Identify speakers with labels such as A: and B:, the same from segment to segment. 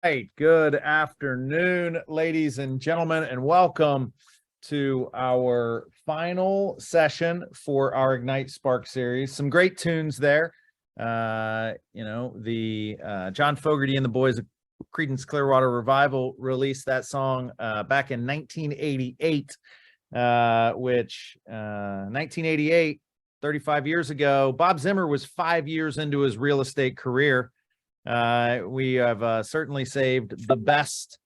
A: Right. Good afternoon, ladies and gentlemen, and welcome to our final session for our Ignite Spark series. Some great tunes there. The John Fogerty and the boys of Creedence Clearwater Revival released that song back in 1988, 1988, 35 years ago. Bob Zimmer was 5 years into his real estate career. We have certainly saved the best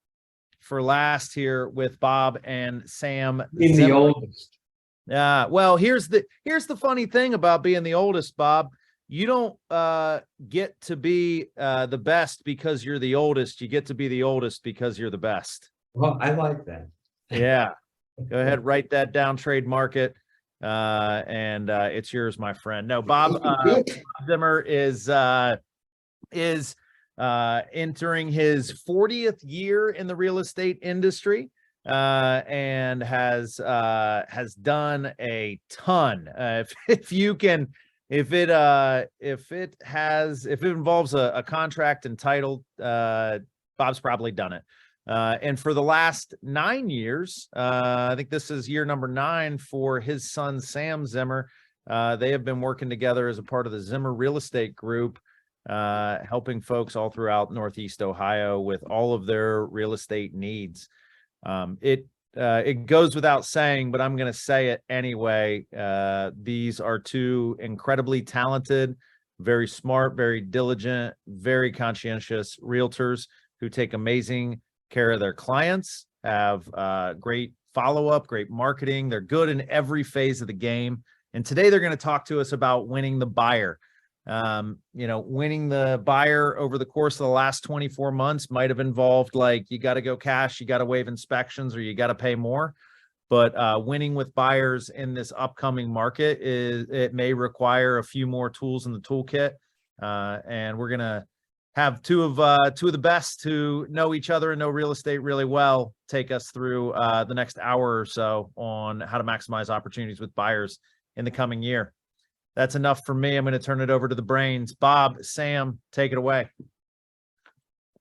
A: for last here with Bob and Sam.
B: Being the oldest.
A: Well, here's the funny thing about being the oldest, Bob. You don't get to be the best because you're the oldest. You get to be the oldest because you're the best.
B: Well, I like that.
A: Yeah. Go ahead, write that down, trademark it. And it's yours, my friend. No, Bob Zimmer is entering his 40th year in the real estate industry, and has done a ton. If it involves a contract and title, Bob's probably done it. And for the last 9 years, I think this is year number 9 for his son, Sam Zimmer. They have been working together as a part of the Zimmer Real Estate Group, helping folks all throughout Northeast Ohio with all of their real estate needs. It goes without saying, but I'm going to say it anyway. These are two incredibly talented, very smart, very diligent, very conscientious realtors who take amazing care of their clients, have great follow-up, great marketing. They're good in every phase of the game. And today they're going to talk to us about winning the buyer. Winning the buyer over the course of the last 24 months might have involved, like, you got to go cash, you got to waive inspections, or you got to pay more. But winning with buyers in this upcoming market it may require a few more tools in the toolkit. And we're gonna have two of the best who know each other and know real estate really well take us through the next hour or so on how to maximize opportunities with buyers in the coming year. That's enough for me. I'm going to turn it over to the brains. Bob, Sam, take it away.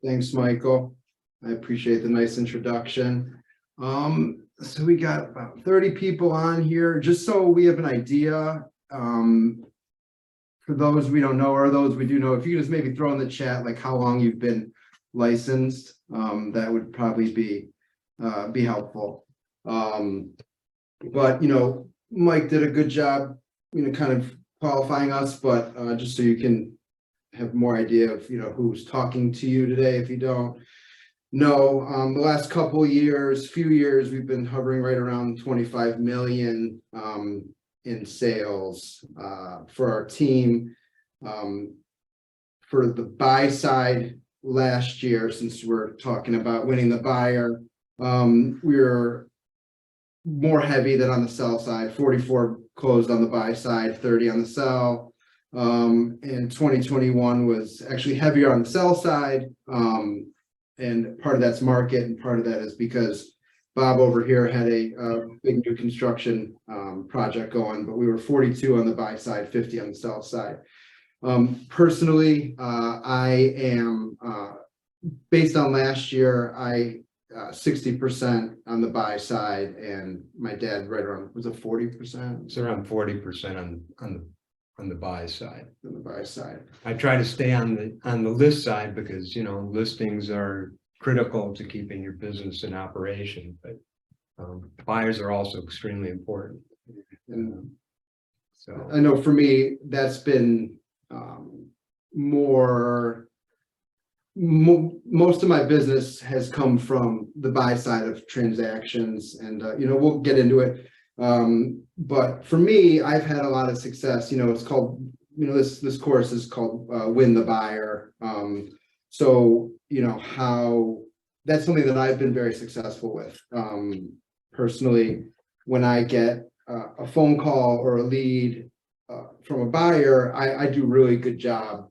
C: Thanks, Michael. I appreciate the nice introduction. So we got about 30 people on here, just so we have an idea. For those we don't know, or those we do know, if you just maybe throw in the chat like how long you've been licensed, that would probably be helpful. But Mike did a good job, kind of qualifying us, but just so you can have more idea of who's talking to you today. If you don't know, the last few years, we've been hovering right around 25 million in sales for our team. For the buy side last year, since we're talking about winning the buyer, we were more heavy than on the sell side. 44 closed on the buy side, 30 on the sell. And 2021 was actually heavier on the sell side. And part of that's market, and part of that is because Bob over here had a big new construction project going, but we were 42 on the buy side, 50 on the sell side. Personally, I am, based on last year, 60% on the buy side, and my dad right around, was it 40%?
B: It's around 40% on the buy side.
C: On the buy side.
B: I try to stay on the list side because listings are critical to keeping your business in operation, but buyers are also extremely important.
C: And
B: so
C: I know for me that's been most of my business has come from the buy side of transactions, and we'll get into it. But for me, I've had a lot of success. It's called, this course is called Win the Buyer. So how that's something that I've been very successful with. Personally, when I get a phone call or a lead from a buyer, I do a really good job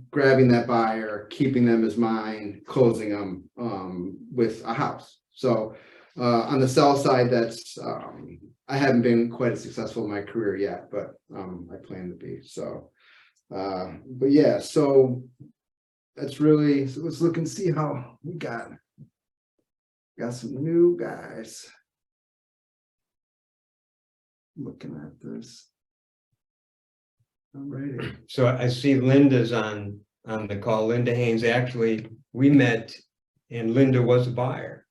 C: grabbing that buyer, keeping them as mine, closing them with a house. So on the sell side, that's I haven't been quite as successful in my career yet, but I plan to be. So but yeah, so that's really, so let's look and see how we got some new guys. Looking at this. Alrighty.
B: So I see Linda's on the call. Linda Haynes, actually, we met and Linda was a buyer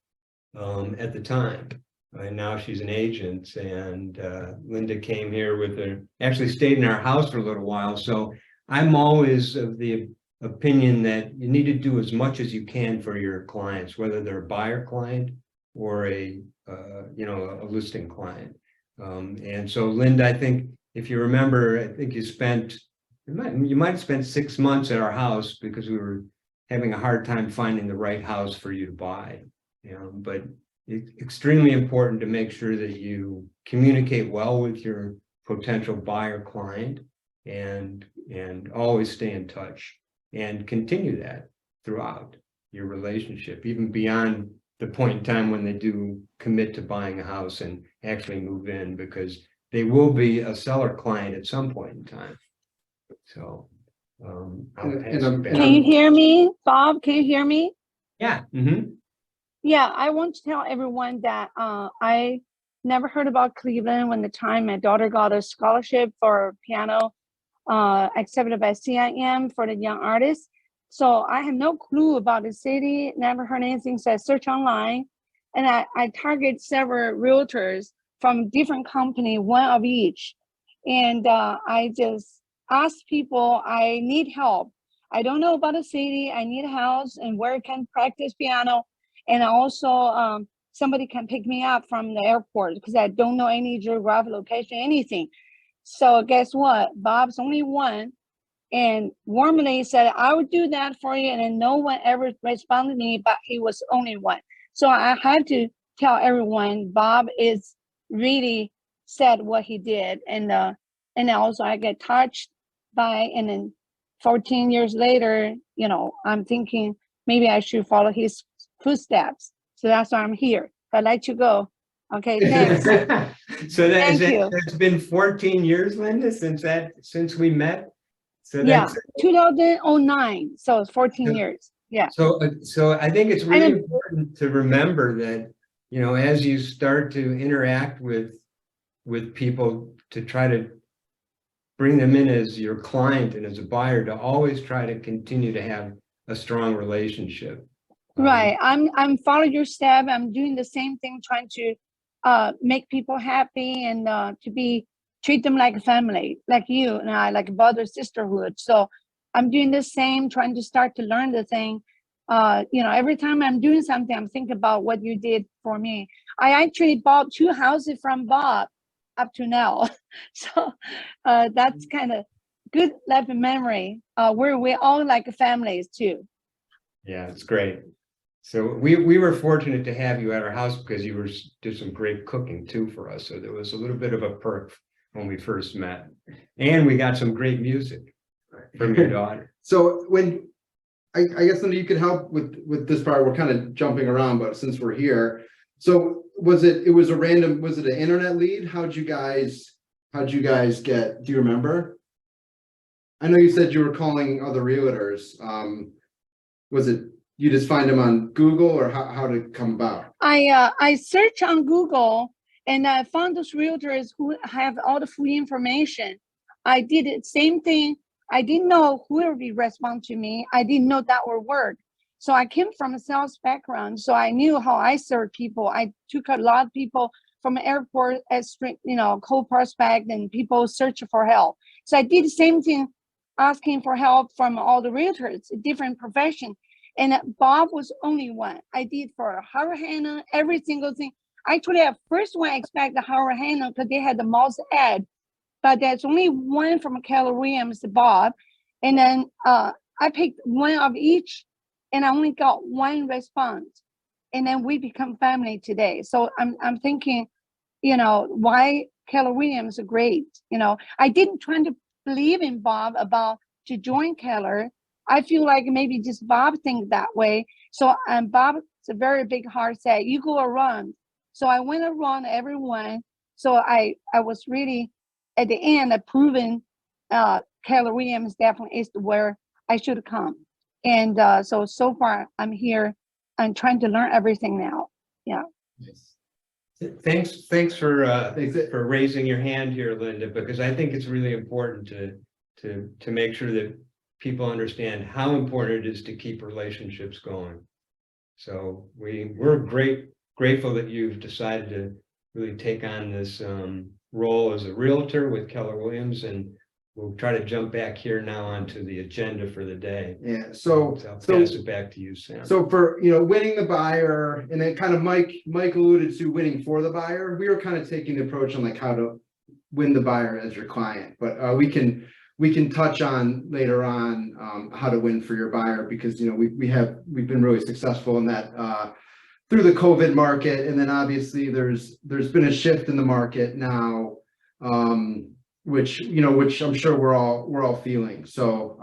B: at the time. And now she's an agent, and Linda came here with actually stayed in our house for a little while. So I'm always of the opinion that you need to do as much as you can for your clients, whether they're a buyer client or a listing client. And so Linda, I think if you remember, I think you might have spent 6 months at our house because we were having a hard time finding the right house for you to buy. But it's extremely important to make sure that you communicate well with your potential buyer client and always stay in touch and continue that throughout your relationship, even beyond the point in time when they do commit to buying a house and actually move in, because they will be a seller client at some point in time. So I'll pass it back.
D: Can you hear me, Bob? Can you hear me?
B: Yeah.
D: Yeah, I want to tell everyone that I never heard about Cleveland when the time my daughter got a scholarship for piano accepted by CIM for the young artists. So I had no clue about the city, never heard anything. So I searched online and I target several realtors from different company, one of each. And I just asked people, I need help. I don't know about the city. I need a house and where I can practice piano. And also somebody can pick me up from the airport because I don't know any geographic location, anything. So guess what? Bob's only one. And warmly said, I would do that for you. And then no one ever responded to me, but he was only one. So I had to tell everyone, Bob is really said what he did. And also I get touched by, and then 14 years later, I'm thinking maybe I should follow his footsteps. So that's why I'm here. I let you go. Okay, thanks.
B: So
D: Thank you.
B: it's been 14 years, Linda, since we met. So
D: Yeah,
B: that's
D: 2009. So it's 14 years. Yeah.
B: So I think it's really important to remember that, as you start to interact with people, to try to bring them in as your client and as a buyer, to always try to continue to have a strong relationship.
D: Right. I'm following your step. I'm doing the same thing, trying to make people happy and treat them like a family, like you and I, like brother sisterhood. So I'm doing the same, trying to start to learn the thing. Every time I'm doing something, I'm thinking about what you did for me. I actually bought 2 houses from Bob up to now. So that's kind of good life memory. We're all like families too.
B: Yeah, it's great. So we were fortunate to have you at our house because you did some great cooking too for us. So there was a little bit of a perk when we first met, and we got some great music from your daughter.
C: So when I guess Linda, you could help with this part. We're kind of jumping around, but since we're here, so was it an internet lead? How'd you guys get, do you remember? I know you said you were calling other realtors. Was it you just find them on Google, or how did it come about?
D: I searched on Google and I found those realtors who have all the full information. I did the same thing. I didn't know who would be respond to me. I didn't know that would work. So I came from a sales background, so I knew how I serve people. I took a lot of people from the airport as cold prospect, and people search for help. So I did the same thing, asking for help from all the realtors, different profession. And Bob was only one. I did for Howard Hanna, every single thing. Actually, at first one I expected Howard Hanna because they had the most ad, but there's only one from Keller Williams, Bob. And then I picked one of each, and I only got one response. And then we become family today. So I'm thinking, why Keller Williams is great. I didn't try to believe in Bob about to join Keller. I feel like maybe just Bob think that way. So Bob's a very big heart, said, you go around. So I went around everyone. So I was really at the end proven Keller Williams definitely is where I should come. And so far I'm here. I'm trying to learn everything now. Yeah.
B: Thanks for raising your hand here, Linda, because I think it's really important to make sure that people understand how important it is to keep relationships going. So we're grateful that you've decided to really take on this role as a realtor with Keller Williams, and we'll try to jump back here now onto the agenda for the day.
C: Yeah, so
B: I'll pass it back to you, Sam.
C: So for, winning the buyer, and then kind of Mike alluded to winning for the buyer, we were kind of taking the approach on like how to win the buyer as your client, but we can touch on later on how to win for your buyer, because we've been really successful in that through the COVID market, and then obviously there's been a shift in the market now, which I'm sure we're all feeling. So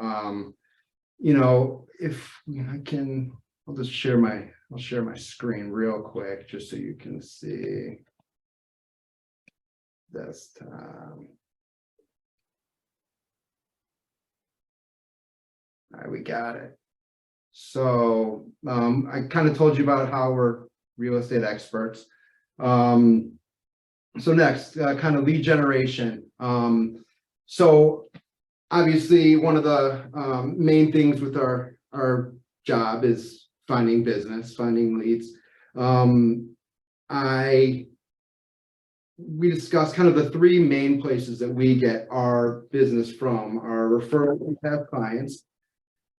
C: if I can, I'll just share my screen real quick just so you can see this. All right, we got it. So I kind of told you about how we're real estate experts. So next, kind of lead generation. So obviously one of the main things with our job is finding business, finding leads. We discussed kind of the three main places that we get our business from: our referrals we have clients,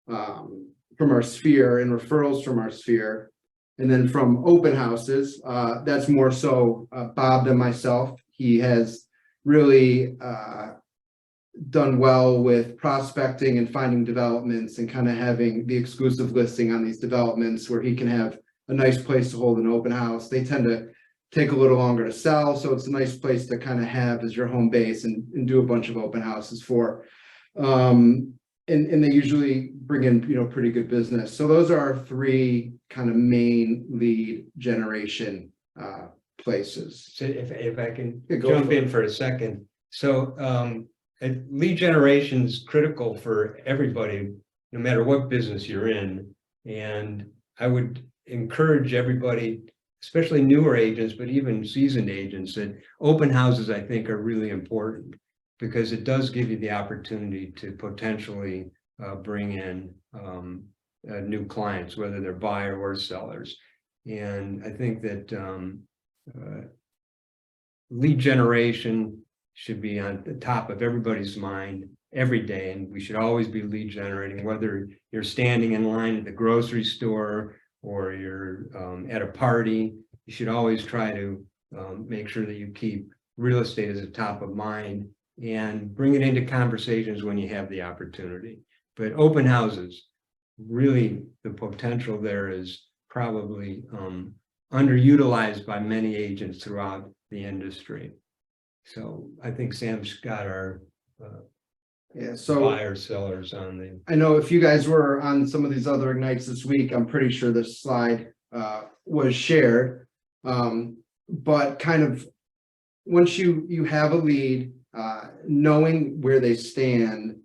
C: from our sphere, and referrals from our sphere, and then from open houses. That's more so Bob than myself. He has really done well with prospecting and finding developments and kind of having the exclusive listing on these developments where he can have a nice place to hold an open house. They tend to take a little longer to sell, so it's a nice place to kind of have as your home base and do a bunch of open houses for. And they usually bring in pretty good business. So those are our three kind of main lead generation places.
B: So if I can
C: Yeah,
B: jump in for a second. So lead generation is critical for everybody, no matter what business you're in. And I would encourage everybody, especially newer agents, but even seasoned agents, that open houses, I think, are really important, because it does give you the opportunity to potentially bring in new clients, whether they're buyer or sellers. And I think that lead generation should be on the top of everybody's mind every day, and we should always be lead generating, whether you're standing in line at the grocery store or you're at a party. You should always try to make sure that you keep real estate as a top of mind and bring it into conversations when you have the opportunity. But open houses, really, the potential there is probably underutilized by many agents throughout the industry. So I think Sam's got our buyers, sellers on the.
C: I know if you guys were on some of these other Ignites this week, I'm pretty sure this slide was shared. But kind of once you have a lead, knowing where they stand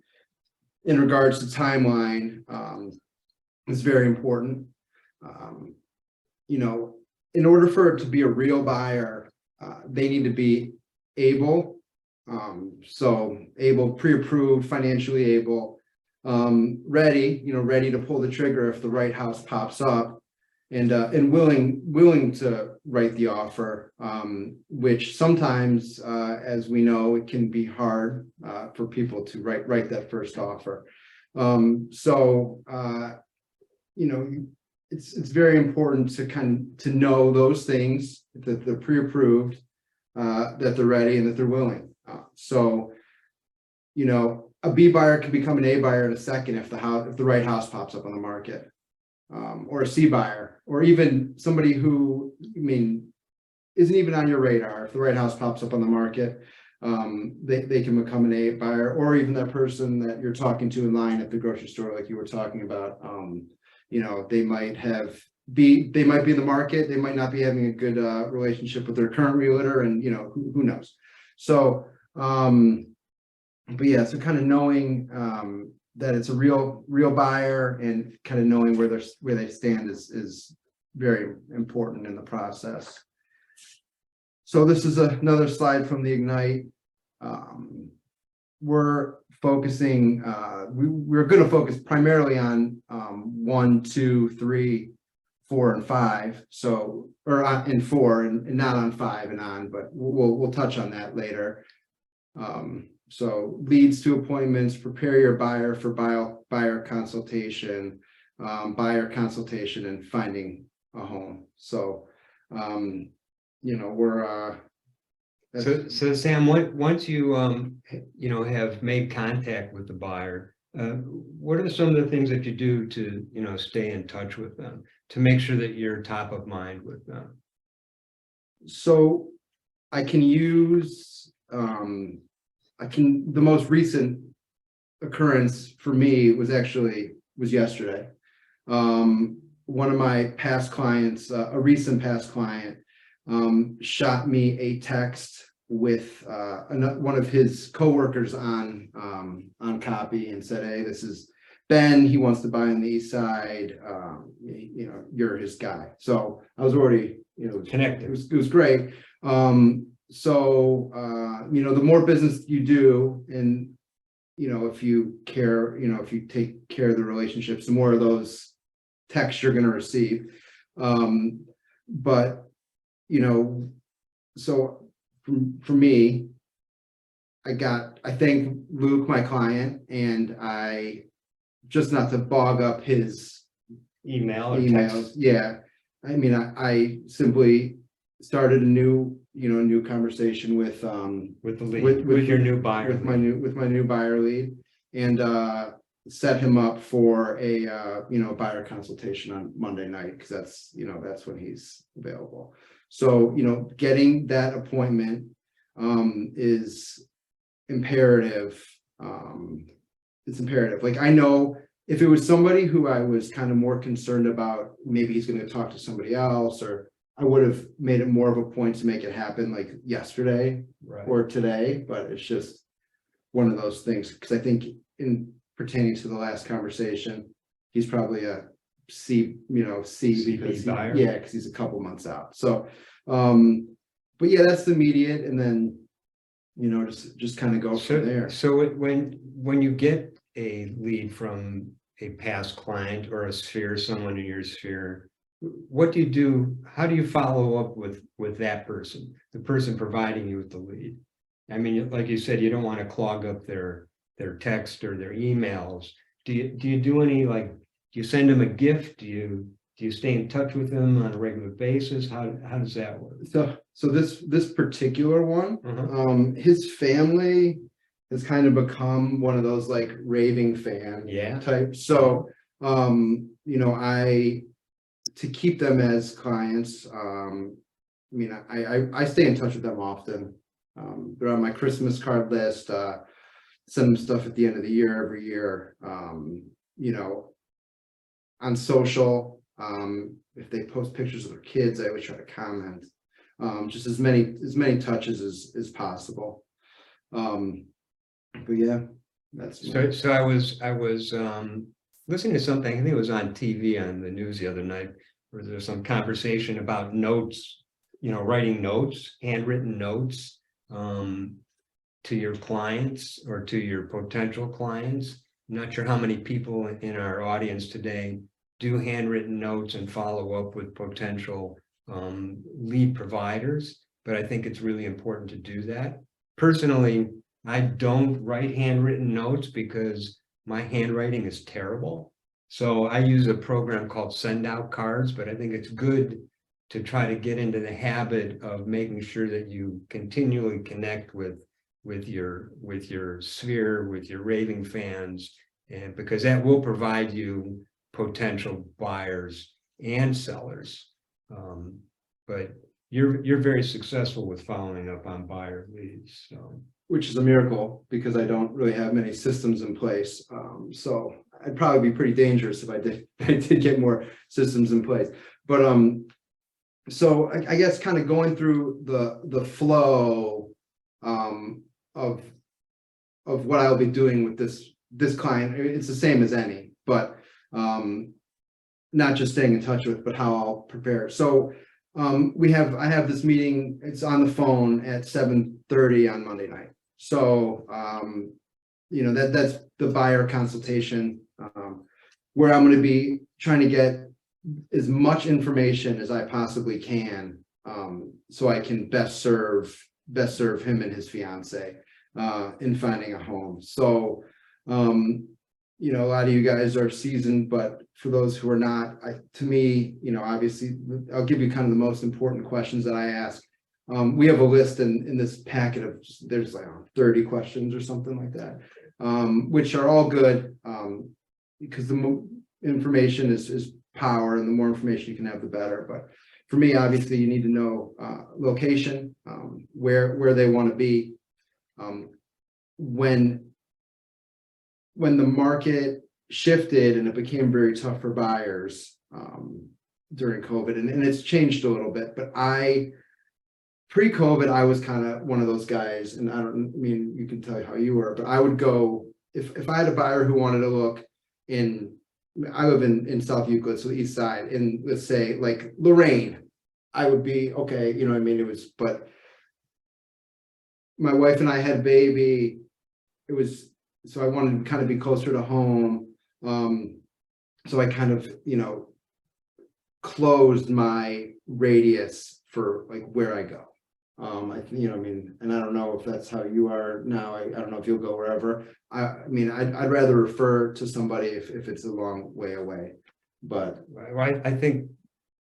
C: in regards to timeline is very important. In order for it to be a real buyer, they need to be able, pre-approved, financially able, ready to pull the trigger if the right house pops up, and willing to write the offer, which sometimes, as we know, it can be hard for people to write that first offer. It's very important to know those things, that they're pre-approved, that they're ready, and that they're willing. A B buyer can become an A buyer in a second if the right house pops up on the market, or a C buyer, or even somebody who isn't even on your radar. If the right house pops up on the market, they can become an A buyer, or even that person that you're talking to in line at the grocery store, like you were talking about. They might be in the market, they might not be having a good relationship with their current realtor, and who knows. So but yeah, so kind of knowing that it's a real buyer, and kind of knowing where they stand is very important in the process. So this is another slide from the Ignite. We're focusing, we're going to focus primarily on 1, 2, 3, 4, and 5. So, or in 4 and not on 5 and on, but we'll touch on that later. So leads to appointments, prepare your buyer for buyer consultation, and finding a home. So, we're
B: So Sam, once you have made contact with the buyer, what are some of the things that you do to stay in touch with them to make sure that you're top of mind with them?
C: So I can use the most recent occurrence for me was yesterday. One of my past clients, a recent past client, shot me a text with one of his coworkers on copy and said, "Hey, this is Ben. He wants to buy on the east side. You're his guy." So I was already
B: Connected.
C: It was great. So the more business you do, and if you care, if you take care of the relationships, the more of those texts you're going to receive. But so for me, I thank Luke, my client, and I, just not to bog up his
B: Email or
C: emails.
B: text?
C: Yeah. I mean, I simply started a new conversation with
B: With the lead, with your new buyer.
C: with my new buyer lead, and set him up for a buyer consultation on Monday night, because that's when he's available. So getting that appointment is imperative. It's imperative. Like, I know if it was somebody who I was kind of more concerned about, maybe he's going to talk to somebody else, or I would have made it more of a point to make it happen like yesterday
B: Right.
C: or today, but it's just one of those things. Because I think in pertaining to the last conversation, he's probably a C because
B: buyer.
C: because he's a couple months out. So, but yeah, that's the immediate, and then just kind of go from there.
B: So when you get a lead from a past client or a sphere, someone in your sphere, what do you do? How do you follow up with that person, the person providing you with the lead? I mean, like you said, you don't want to clog up their text or their emails. Do you do any, like, do you send them a gift? Do you stay in touch with them on a regular basis? How does that work?
C: So this particular one,
B: Uh-huh.
C: his family has kind of become one of those like raving fan
B: Yeah.
C: type. So to keep them as clients, I stay in touch with them often. They're on my Christmas card list, send them stuff at the end of the year, every year. On social, if they post pictures of their kids, I always try to comment. Just as many touches as possible. But yeah, that's
B: So I was listening to something, I think it was on TV on the news the other night, where there's some conversation about notes, writing notes, handwritten notes, to your clients or to your potential clients. I'm not sure how many people in our audience today do handwritten notes and follow up with potential lead providers, but I think it's really important to do that. Personally, I don't write handwritten notes because my handwriting is terrible. So I use a program called Send Out Cards, but I think it's good to try to get into the habit of making sure that you continually connect with your sphere, with your raving fans, and because that will provide you potential buyers and sellers. But you're very successful with following up on buyer leads. So,
C: which is a miracle, because I don't really have many systems in place. So I'd probably be pretty dangerous if I did get more systems in place. But so I guess kind of going through the flow of what I'll be doing with this this client, it's the same as any, but not just staying in touch with, but how I'll prepare. So I have this meeting, it's on the phone at 7:30 on Monday night. So that's the buyer consultation, where I'm going to be trying to get as much information as I possibly can, so I can best serve him and his fiance in finding a home. So a lot of you guys are seasoned, but for those who are not, to me, obviously, I'll give you kind of the most important questions that I ask. We have a list in this packet of, there's like 30 questions or something like that, which are all good, because the information is power, and the more information you can have, the better. But for me, obviously, you need to know location, where they want to be. When the market shifted and it became very tough for buyers during COVID, and it's changed a little bit, but pre-COVID, I was kind of one of those guys, and I mean, you can tell how you were, but I would go, if I had a buyer who wanted to look I live in South Euclid, so the east side, in, let's say, like Lorraine, I would be, okay, you know what I mean? But my wife and I had a baby, so I wanted to kind of be closer to home. So I kind of, closed my radius for like where I go. And I don't know if that's how you are now. I don't know if you'll go wherever. I'd rather refer to somebody if it's a long way away. But
B: I think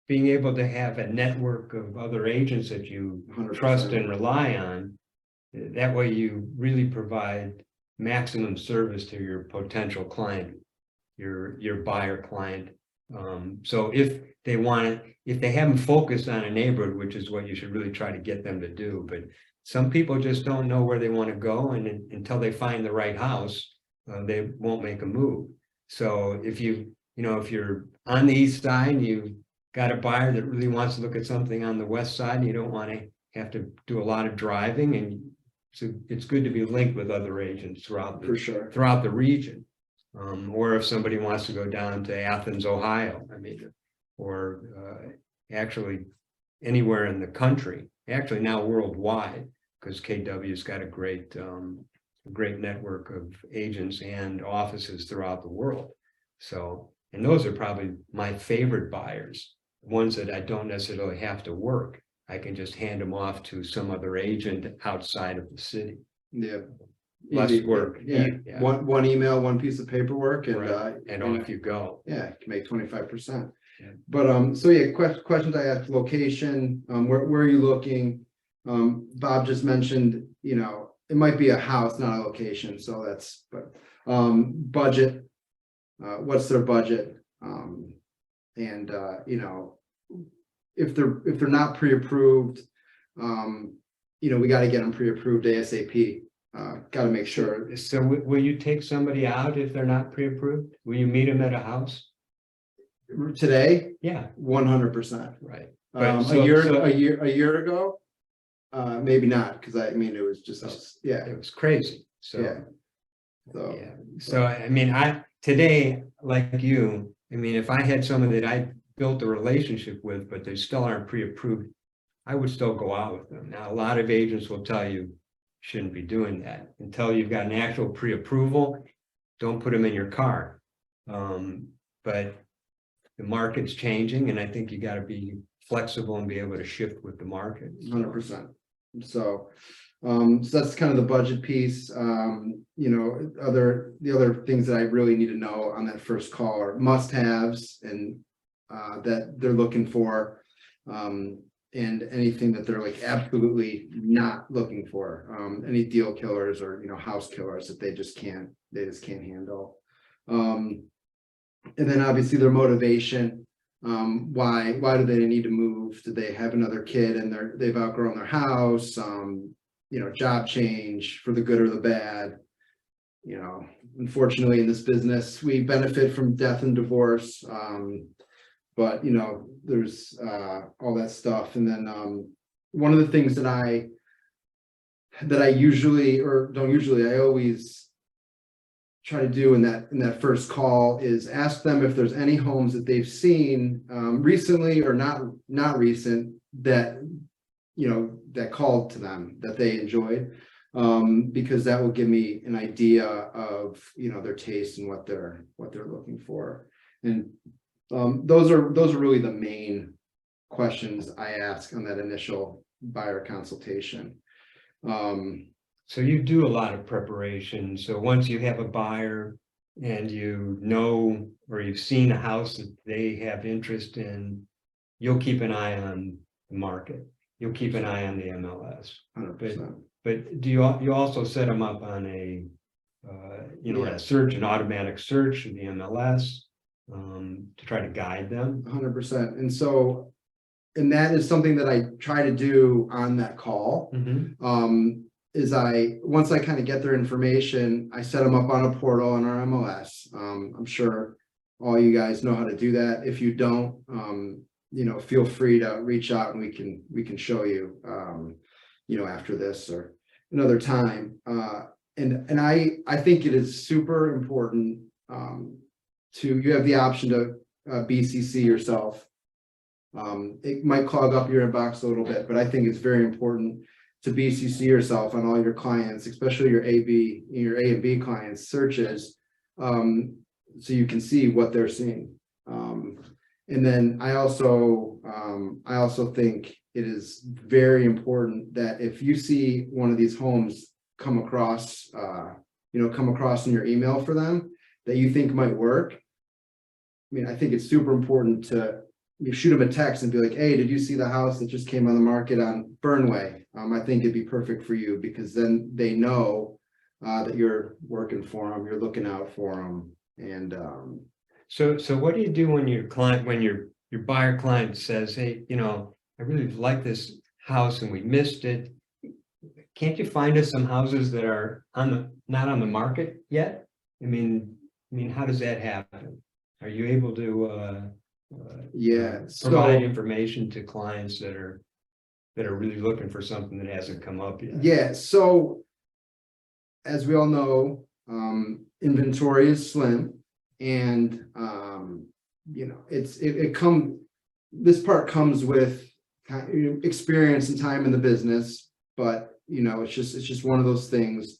B: being able to have a network of other agents that you
C: 100%.
B: trust and rely on, that way you really provide maximum service to your potential client, your buyer client. So if they haven't focused on a neighborhood, which is what you should really try to get them to do, but some people just don't know where they want to go, and until they find the right house, they won't make a move. So if you're on the east side and you've got a buyer that really wants to look at something on the west side, and you don't want to have to do a lot of driving, and so it's good to be linked with other agents throughout the region. Or if somebody wants to go down to Athens, Ohio, or actually anywhere in the country, actually now worldwide, because KW's got a great network of agents and offices throughout the world. So, and those are probably my favorite buyers, ones that I don't necessarily have to work. I can just hand them off to some other agent outside of the city.
C: Yeah.
B: Less
C: Easy,
B: work.
C: Yeah.
B: Yeah.
C: One email, one piece of paperwork, and
B: Right. And off you go.
C: Yeah, you can make 25%.
B: Yeah.
C: But so yeah, questions I asked: location, where are you looking? Bob just mentioned, it might be a house, not a location. So budget, what's their budget? And if they're not pre-approved, we got to get them pre-approved ASAP. Got to make sure.
B: So will you take somebody out if they're not pre-approved? Will you meet them at a house?
C: Today,
B: Yeah,
C: 100%.
B: right.
C: A year ago, maybe not, because it was just
B: It was crazy. So
C: yeah. So
B: yeah. So today, like you, if I had someone that I built a relationship with, but they still aren't pre-approved, I would still go out with them. Now, a lot of agents will tell you shouldn't be doing that until you've got an actual pre-approval. Don't put them in your car. But the market's changing, and I think you got to be flexible and be able to shift with the market.
C: 100%. So that's kind of the budget piece. The other things that I really need to know on that first call are must-haves and that they're looking for, and anything that they're like absolutely not looking for, any deal killers or house killers that they just can't handle. And then obviously their motivation. Why do they need to move? Do they have another kid and they've outgrown their house? Job change for the good or the bad. Unfortunately in this business, we benefit from death and divorce. But there's all that stuff. And then one of the things that I usually, or don't usually, I always try to do in that first call is ask them if there's any homes that they've seen recently or not recent that that called to them that they enjoyed, because that will give me an idea of their taste and what they're looking for. And those are really the main questions I ask on that initial buyer consultation.
B: So you do a lot of preparation. So once you have a buyer and or you've seen a house that they have interest in, you'll keep an eye on the market. You'll keep an eye on the MLS.
C: 100%.
B: But do you also set them up on a an automatic search in the MLS to try to guide them?
C: 100%. And that is something that I try to do on that call.
B: Mm-hmm.
C: Once I kind of get their information, I set them up on a portal on our MLS. I'm sure all you guys know how to do that. If you don't, feel free to reach out and we can show you, after this or another time. And I think it is super important you have the option to BCC yourself. It might clog up your inbox a little bit, but I think it's very important to BCC yourself on all your clients, especially your A and B clients searches, so you can see what they're seeing. And then I also think it is very important that if you see one of these homes come across in your email for them that you think might work. I mean, I think it's super important to shoot them a text and be like, hey, did you see the house that just came on the market on Burnway? I think it'd be perfect for you, because then they know that you're working for them, you're looking out for them. And
B: so what do you do when your buyer client says, hey, I really like this house and we missed it. Can't you find us some houses that are not on the market yet? I mean, how does that happen? Are you able to provide information to clients that are really looking for something that hasn't come up yet? Yeah.
C: So as we all know, inventory is slim, and this part comes with experience and time in the business, but it's just one of those things.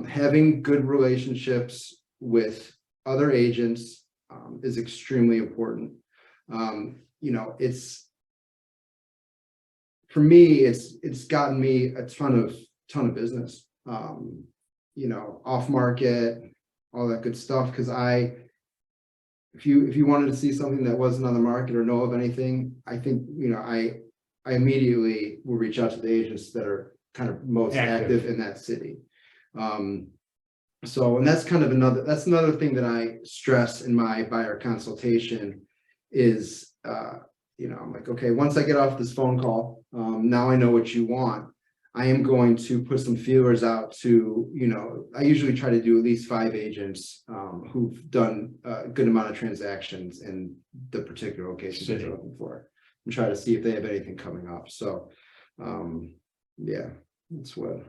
C: Having good relationships with other agents is extremely important. For me, it's gotten me a ton of business, off market, all that good stuff. Because if you wanted to see something that wasn't on the market or know of anything, I think I immediately will reach out to the agents that are kind of most active in that city. And that's kind of another thing that I stress in my buyer consultation is, I'm like, okay, once I get off this phone call, now I know what you want. I am going to put some feelers out to, I usually try to do at least 5 agents who've done a good amount of transactions in the particular location that they're looking for, and try to see if they have anything coming up. So, that's what.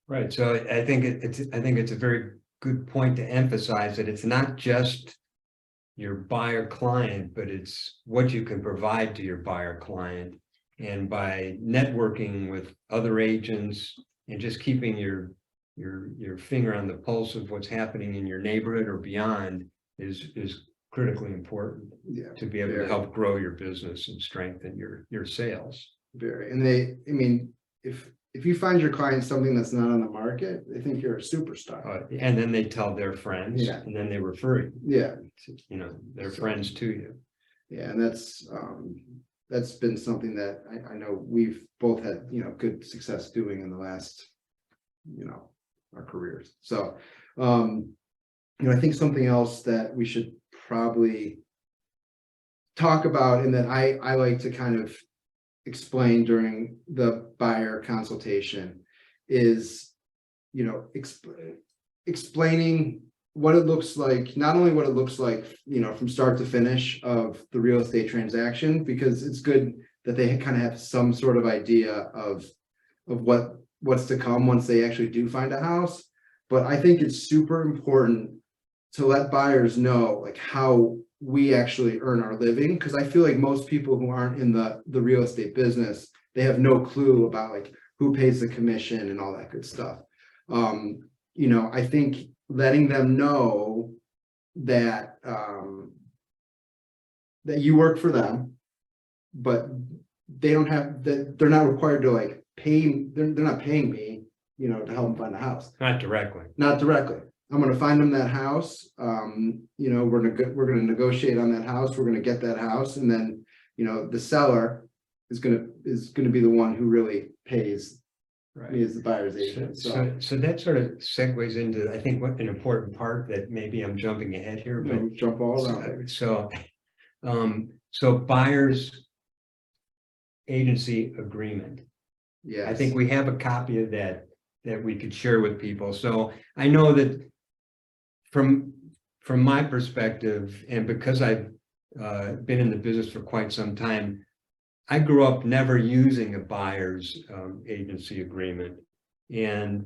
B: Right. So I think it's a very good point to emphasize that it's not just your buyer client, but it's what you can provide to your buyer client. And by networking with other agents and just keeping your finger on the pulse of what's happening in your neighborhood or beyond is critically important to be able to help grow your business and strengthen your sales.
C: Very. And if you find your client something that's not on the market, they think you're a superstar.
B: And then they tell their friends, and then they refer you.
C: Yeah.
B: Their friends to you.
C: Yeah, and that's been something that I know we've both had, good success doing in the last, our careers. So, I think something else that we should probably talk about, and that I like to kind of explain during the buyer consultation is, explaining what it looks like, not only what it looks like, from start to finish of the real estate transaction, because it's good that they kind of have some sort of idea of what's to come once they actually do find a house. But I think it's super important to let buyers know like how we actually earn our living, because I feel like most people who aren't in the real estate business, they have no clue about like who pays the commission and all that good stuff. You know, I think letting them know that that you work for them, but they don't have that, they're not required to like pay, they're not paying me, you know, to help them find a house.
B: Not directly.
C: Not directly. I'm gonna find them that house. You know, we're gonna negotiate on that house. We're gonna get that house, and then, you know, the seller is gonna be the one who really pays me as the buyer's agent.
B: So that sort of segues into, I think, what an important part that maybe I'm jumping ahead here,
C: You
B: but
C: know, jump all around it.
B: so buyer's agency agreement.
C: Yes.
B: I think we have a copy of that we could share with people. So I know that from my perspective, and because I've been in the business for quite some time, I grew up never using a buyer's agency agreement. And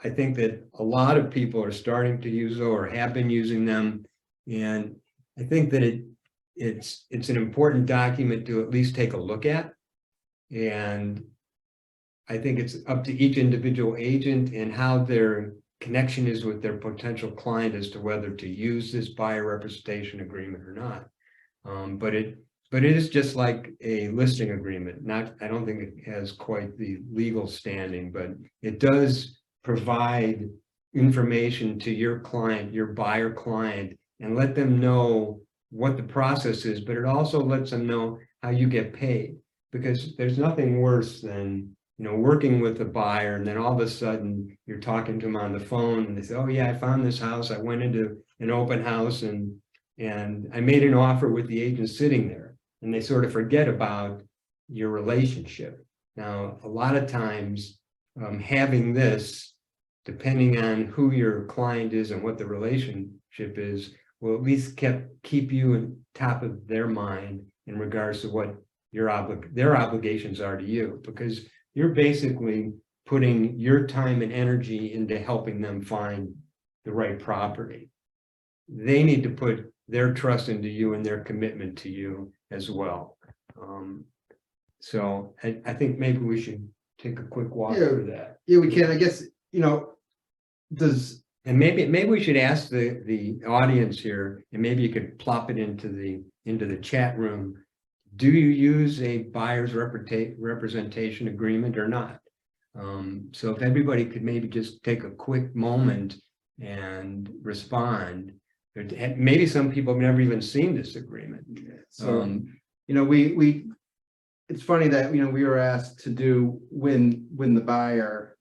B: I think that a lot of people are starting to use or have been using them. And I think that it's an important document to at least take a look at. And I think it's up to each individual agent and how their connection is with their potential client as to whether to use this buyer representation agreement or not. But it is just like a listing agreement. I don't think it has quite the legal standing, but it does provide information to your client, your buyer client, and let them know what the process is, but it also lets them know how you get paid. Because there's nothing worse than, you know, working with a buyer and then all of a sudden you're talking to them on the phone and they say, oh yeah, I found this house. I went into an open house and I made an offer with the agent sitting there. And they sort of forget about your relationship. Now, a lot of times having this, depending on who your client is and what the relationship is, will at least keep you on top of their mind in regards to what their obligations are to you, because you're basically putting your time and energy into helping them find the right property. They need to put their trust into you and their commitment to you as well. So I think maybe we should take a quick walk through that.
C: Yeah, we can. I guess, you know,
B: and maybe we should ask the audience here, and maybe you could plop it into the chat room. Do you use a buyer's representation agreement or not? So if everybody could maybe just take a quick moment and respond. Maybe some people have never even seen this agreement.
C: So, you know, we it's funny that, you know, we were asked to do win the buyer,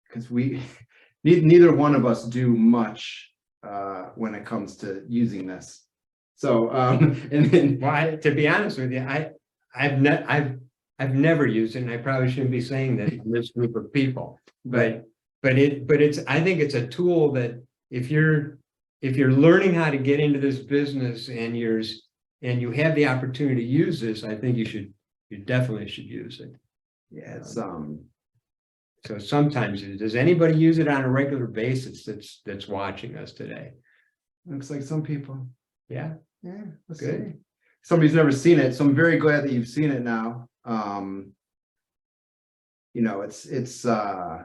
C: because neither one of us do much when it comes to using this. So and then,
B: well, to be honest with you, I've never used it, and I probably shouldn't be saying that in this group of people, but it's, I think it's a tool that if you're learning how to get into this business and you have the opportunity to use this, I think you definitely should use it.
C: yeah, it's
B: so sometimes, does anybody use it on a regular basis that's watching us today?
C: looks like some people.
B: Yeah.
C: Yeah, let's
B: Good.
C: see. Somebody's never seen it, so I'm very glad that you've seen it now. You know, it's yeah,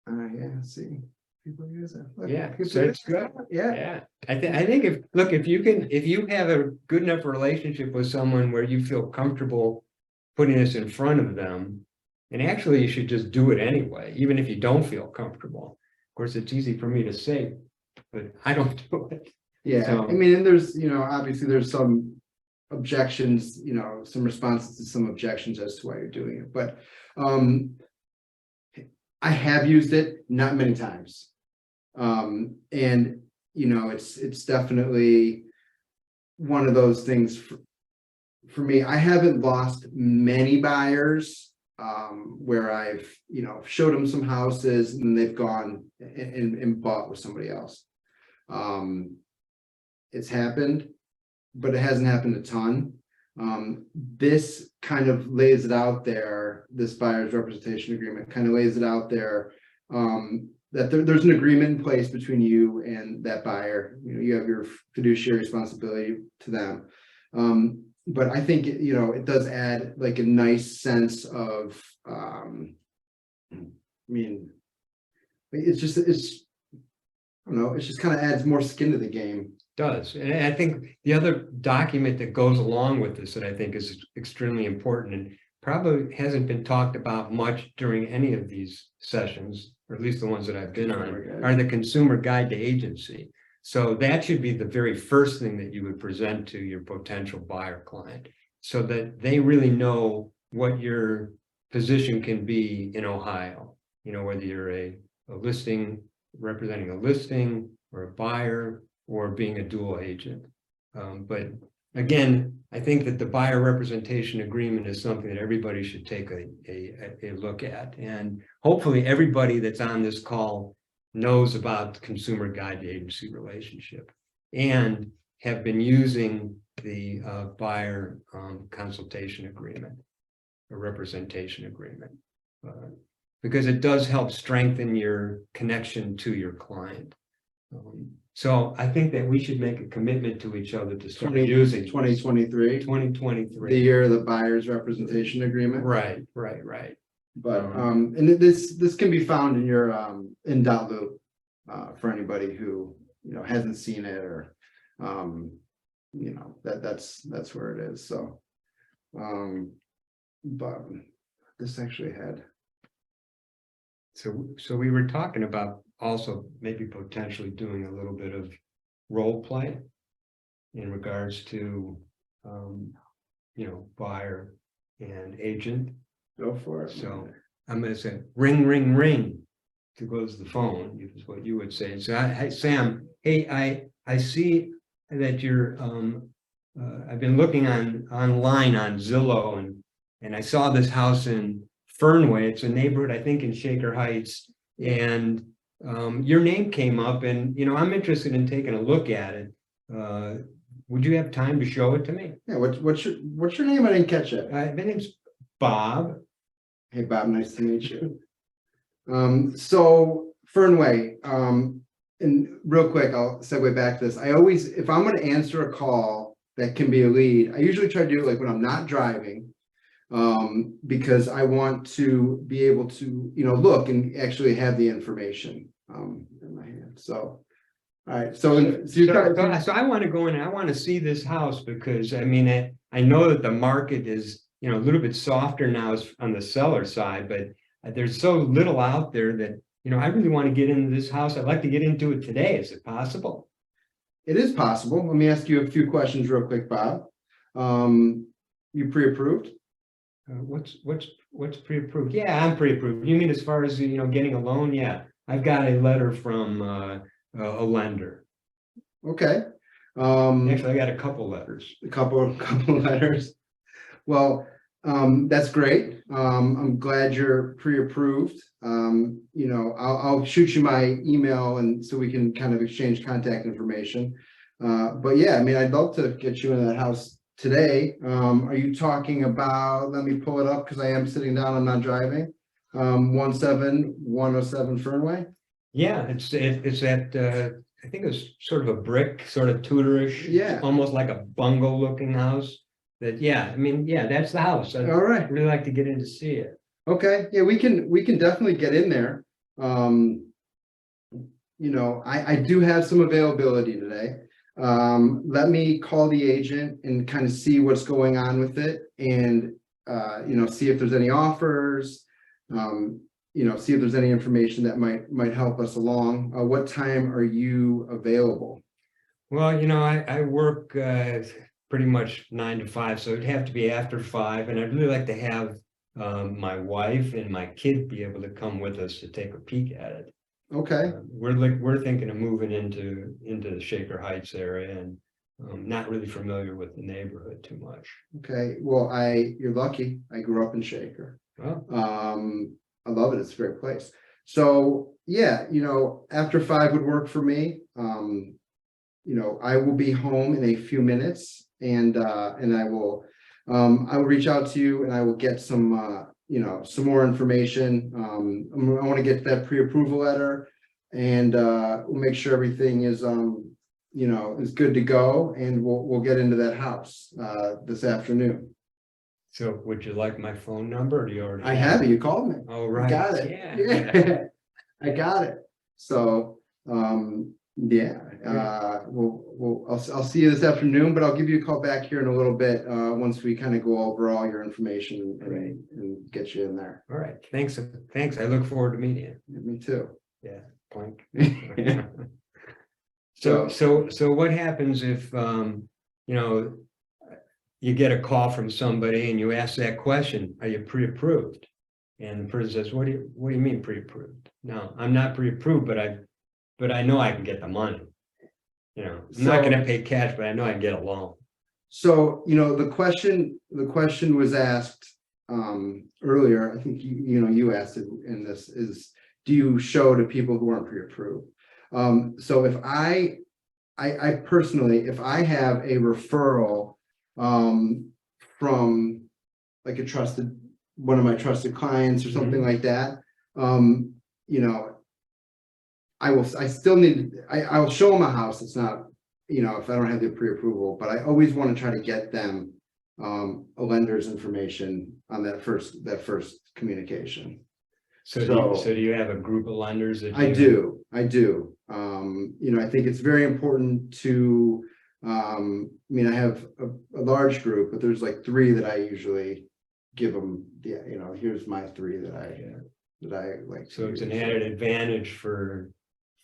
C: let's see. People use it. Look,
B: Yeah,
C: it's
B: so it's good.
C: Yeah.
B: I think if you have a good enough relationship with someone where you feel comfortable putting this in front of them, and actually you should just do it anyway, even if you don't feel comfortable. Of course, it's easy for me to say, but I don't do it.
C: Yeah,
B: So-
C: I mean, and there's, you know, obviously there's some objections, you know, some responses to some objections as to why you're doing it, but I have used it not many times. And you know, it's definitely one of those things for me. I haven't lost many buyers where I've, you know, showed them some houses and they've gone and bought with somebody else. It's happened, but it hasn't happened a ton. This kind of lays it out there. This buyer's representation agreement kind of lays it out there that there's an agreement in place between you and that buyer. You know, you have your fiduciary responsibility to them. But I think, you know, it does add like a nice sense of, I mean, it's just, I don't know, it just kind of adds more skin to the game.
B: Does. And I think the other document that goes along with this that I think is extremely important and probably hasn't been talked about much during any of these sessions, or at least the ones that I've been on, are the Consumer Guide to Agency. So that should be the very first thing that you would present to your potential buyer client, so that they really know what your position can be in Ohio. You know, whether you're a listing, representing a listing, or a buyer, or being a dual agent. But again, I think that the buyer representation agreement is something that everybody should take a look at. And hopefully everybody that's on this call knows about the Consumer Guide to Agency relationship and have been using the buyer consultation agreement or representation agreement, because it does help strengthen your connection to your client. So I think that we should make a commitment to each other to start using
C: 2023,
B: 2023.
C: the year of the buyer's representation agreement.
B: Right.
C: But and this can be found in your in .loop for anybody who, you know, hasn't seen it, or you know, that's where it is. So but this actually had,
B: So we were talking about also maybe potentially doing a little bit of role play in regards to you know, buyer and agent.
C: go for it.
B: So I'm going to say ring, ring, ring to close the phone, is what you would say. So hi, Sam, hey, I see that you're I've been looking online on Zillow, and I saw this house in Fernway. It's a neighborhood, I think, in Shaker Heights, and your name came up, and you know, I'm interested in taking a look at it. Would you have time to show it to me?
C: Yeah, what's your name? I didn't catch it.
B: My name's Bob.
C: Hey Bob, nice to meet you. So Fernway, and real quick, I'll segue back to this. I always, if I'm going to answer a call that can be a lead, I usually try to do it like when I'm not driving, because I want to be able to, you know, look and actually have the information in my hand. So, all right. So
B: I want to go in and I want to see this house, because I mean, I know that the market is, you know, a little bit softer now on the seller side, but there's so little out there that, you know, I really want to get into this house. I'd like to get into it today. Is it possible?
C: It is possible. Let me ask you a few questions real quick, Bob. You pre-approved?
B: What's pre-approved? Yeah, I'm pre-approved. You mean as far as, you know, getting a loan? Yeah, I've got a letter from a lender.
C: Okay.
B: Actually, I got a couple letters.
C: A couple letters. Well, that's great. I'm glad you're pre-approved. You know, I'll shoot you my email, and so we can kind of exchange contact information. But yeah, I mean, I'd love to get you in that house today. Are you talking about, let me pull it up because I am sitting down, I'm not driving. 17107 Fernway?
B: Yeah, it's at I think it's sort of a brick, sort of Tudorish,
C: Yeah.
B: almost like a bungalow looking house. That, yeah, I mean, yeah, that's the house. I'd
C: All right.
B: really like to get in to see it.
C: Okay. Yeah, we can definitely get in there. You know, I do have some availability today. Let me call the agent and kind of see what's going on with it, and you know, see if there's any offers, you know, see if there's any information that might help us along. What time are you available?
B: Well, you know, I work pretty much 9 to 5, so it'd have to be after 5, and I'd really like to have my wife and my kid be able to come with us to take a peek at it.
C: Okay.
B: We're thinking of moving into the Shaker Heights area, and not really familiar with the neighborhood too much.
C: Okay. Well, you're lucky. I grew up in Shaker.
B: Oh.
C: I love it. It's a great place. So yeah, you know, after 5 would work for me. You know, I will be home in a few minutes, and I will reach out to you, and I will get some you know, some more information. I want to get that pre-approval letter. and we'll make sure everything is is good to go, and we'll get into that house this afternoon.
B: So would you like my phone number, or do you already?
C: I have it. You called me.
B: Oh, right.
C: Got it.
B: Yeah.
C: I got it. So I'll see you this afternoon, but I'll give you a call back here in a little bit once we kind of go over all your information and get you in there.
B: All right. Thanks. I look forward to meeting you.
C: Me too.
B: Yeah. Point. So what happens if, you get a call from somebody and you ask that question, are you pre-approved? And the person says, what do you mean pre-approved? No, I'm not pre-approved, but I know I can get the money. I'm not going to pay cash, but I know I can get a loan.
C: So, the question was asked earlier. I think you asked it in this is, do you show to people who aren't pre-approved? So if I personally, if I have a referral from like one of my trusted clients or something like that, I'll show them a house. It's not, if I don't have the pre-approval, but I always want to try to get them a lender's information on that first communication.
B: So do you have a group of lenders that
C: I do. I think it's very important to, I have a large group, but there's like 3 that I usually give them. Here's my 3 that I like.
B: So it's an added advantage for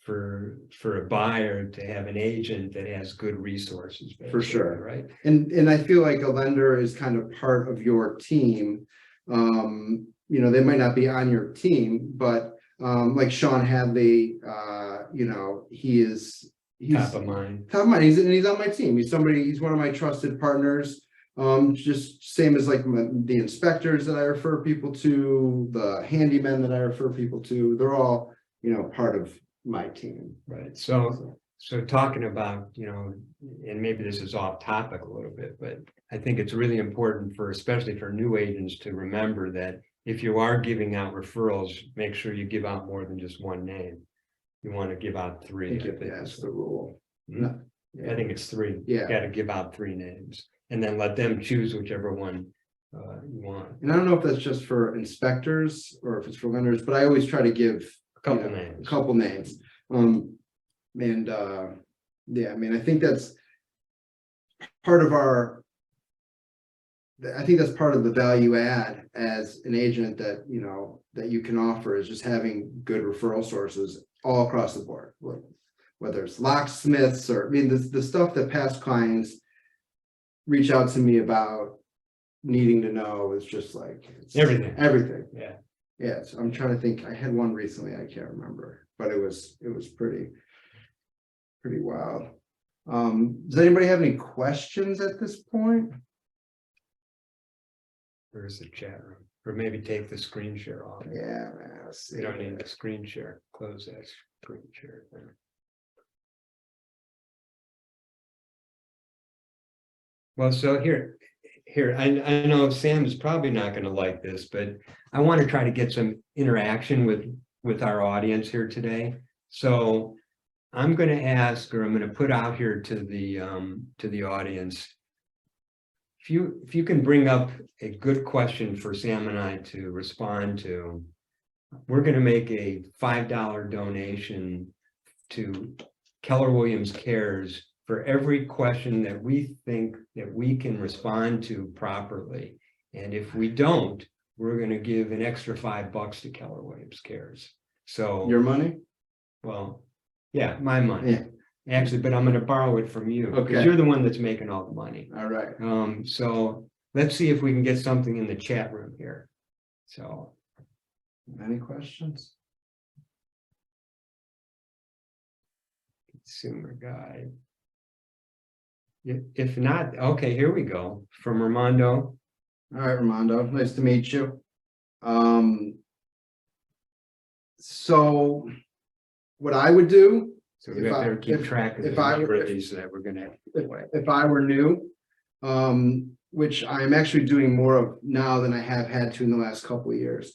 B: a buyer to have an agent that has good resources.
C: For sure.
B: Right.
C: And I feel like a lender is kind of part of your team. They might not be on your team, but like Sean Hadley, he's
B: top of mind.
C: He's on my team. He's one of my trusted partners. Just same as like the inspectors that I refer people to, the handymen that I refer people to, they're all, part of my team.
B: Right. So talking about, and maybe this is off topic a little bit, but I think it's really important especially for new agents to remember that if you are giving out referrals, make sure you give out more than just one name. You want to give out 3. I think
C: that's the rule.
B: I think it's 3.
C: Yeah.
B: You got to give out 3 names and then let them choose whichever one you want.
C: And I don't know if that's just for inspectors or if it's for lenders, but I always try to give
B: a couple names.
C: I think that's part of the value add as an agent that you can offer, is just having good referral sources all across the board, whether it's locksmiths or the stuff that past clients reach out to me about needing to know is just like everything. Yeah. So I'm trying to think. I had one recently. I can't remember, but it was pretty wild. Does anybody have any questions at this point?
B: Where's the chat room? Or maybe take the screen share off.
C: Yeah, man. Let's see.
B: You don't need the screen share. Close that screen share thing. Well, so here, I know Sam is probably not going to like this, but I want to try to get some interaction with our audience here today. So I'm going to ask, or I'm going to put out here to the audience, if you can bring up a good question for Sam and I to respond to, we're going to make a $5 donation to Keller Williams Cares for every question that we think that we can respond to properly. And if we don't, we're going to give an extra $5 to Keller Williams Cares. So
C: your money?
B: Well, yeah, my money.
C: Yeah.
B: Actually, but I'm going to borrow it from you because
C: Okay.
B: you're the one that's making all the money.
C: All right.
B: So let's see if we can get something in the chat room here. So
C: Any questions?
B: consumer guide. If not, okay, here we go. From Armando.
C: All right, Armando, nice to meet you. So what I would do,
B: So we better keep track of the number of these that we're gonna.
C: if I were new, which I'm actually doing more of now than I have had to in the last couple of years,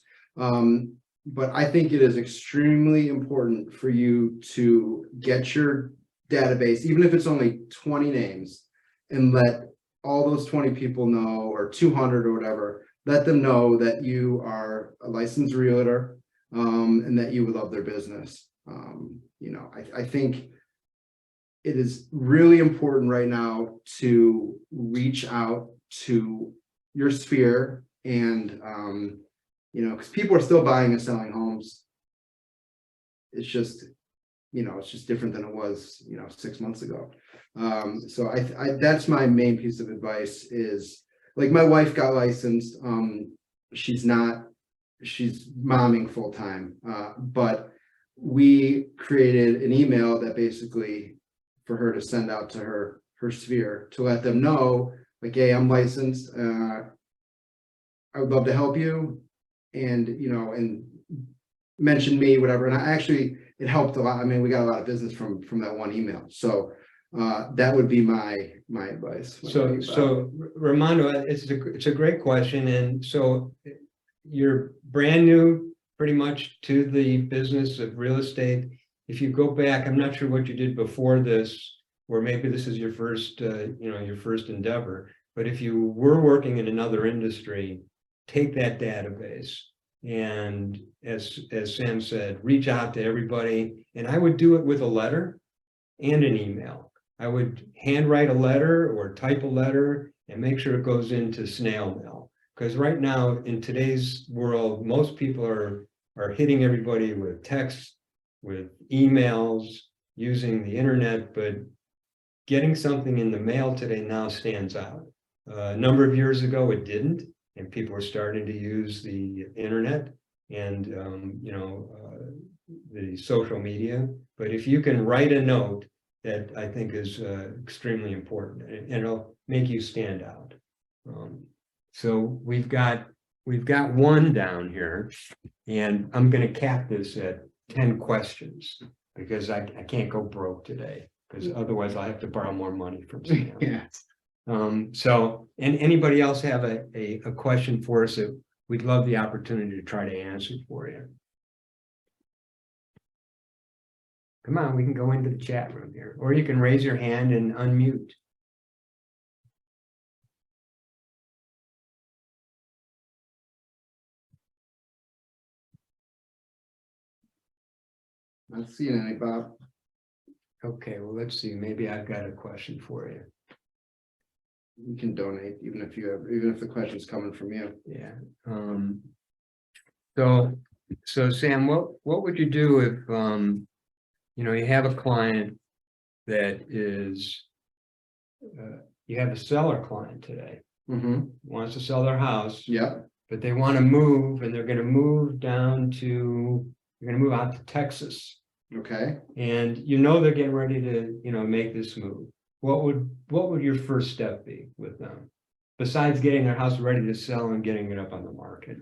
C: but I think it is extremely important for you to get your database, even if it's only 20 names, and let all those 20 people know, or 200 or whatever, let them know that you are a licensed realtor, and that you would love their business. You know, I think it is really important right now to reach out to your sphere and, you know, because people are still buying and selling homes. It's just, you know, it's just different than it was, you know, 6 months ago. So that's my main piece of advice is, like, my wife got licensed. She's momming full time, but we created an email that basically for her to send out to her sphere to let them know, like, hey, I'm licensed. I would love to help you, and, you know, and mention me, whatever. And it helped a lot. I mean, we got a lot of business from that one email. So that would be my advice.
B: So Ramondo, it's a great question. And so you're brand new pretty much to the business of real estate. If you go back, I'm not sure what you did before this, or maybe this is your first, your first endeavor. But if you were working in another industry, take that database and, as Sam said, reach out to everybody. And I would do it with a letter and an email. I would handwrite a letter or type a letter and make sure it goes into snail mail. Because right now in today's world, most people are hitting everybody with text, with emails, using the internet, but getting something in the mail today now stands out. A number of years ago, it didn't, and people are starting to use the internet and the social media. But if you can write a note, that I think is extremely important, and it'll make you stand out. So we've got one down here, and I'm going to cap this at 10 questions because I can't go broke today, because otherwise I'll have to borrow more money from Sam.
C: Yeah.
B: So, and anybody else have a question for us that we'd love the opportunity to try to answer for you? Come on, we can go into the chat room here, or you can raise your hand and unmute.
C: Not seeing any, Bob.
B: Okay, well, let's see. Maybe I've got a question for you.
C: You can donate even if the question's coming from you.
B: Yeah. So Sam, what would you do if you have a client that is you have a seller client today, wants to sell their house, but they want to move, and they're going to move out to Texas.
C: Okay.
B: And they're getting ready to make this move. What would your first step be with them, besides getting their house ready to sell and getting it up on the market?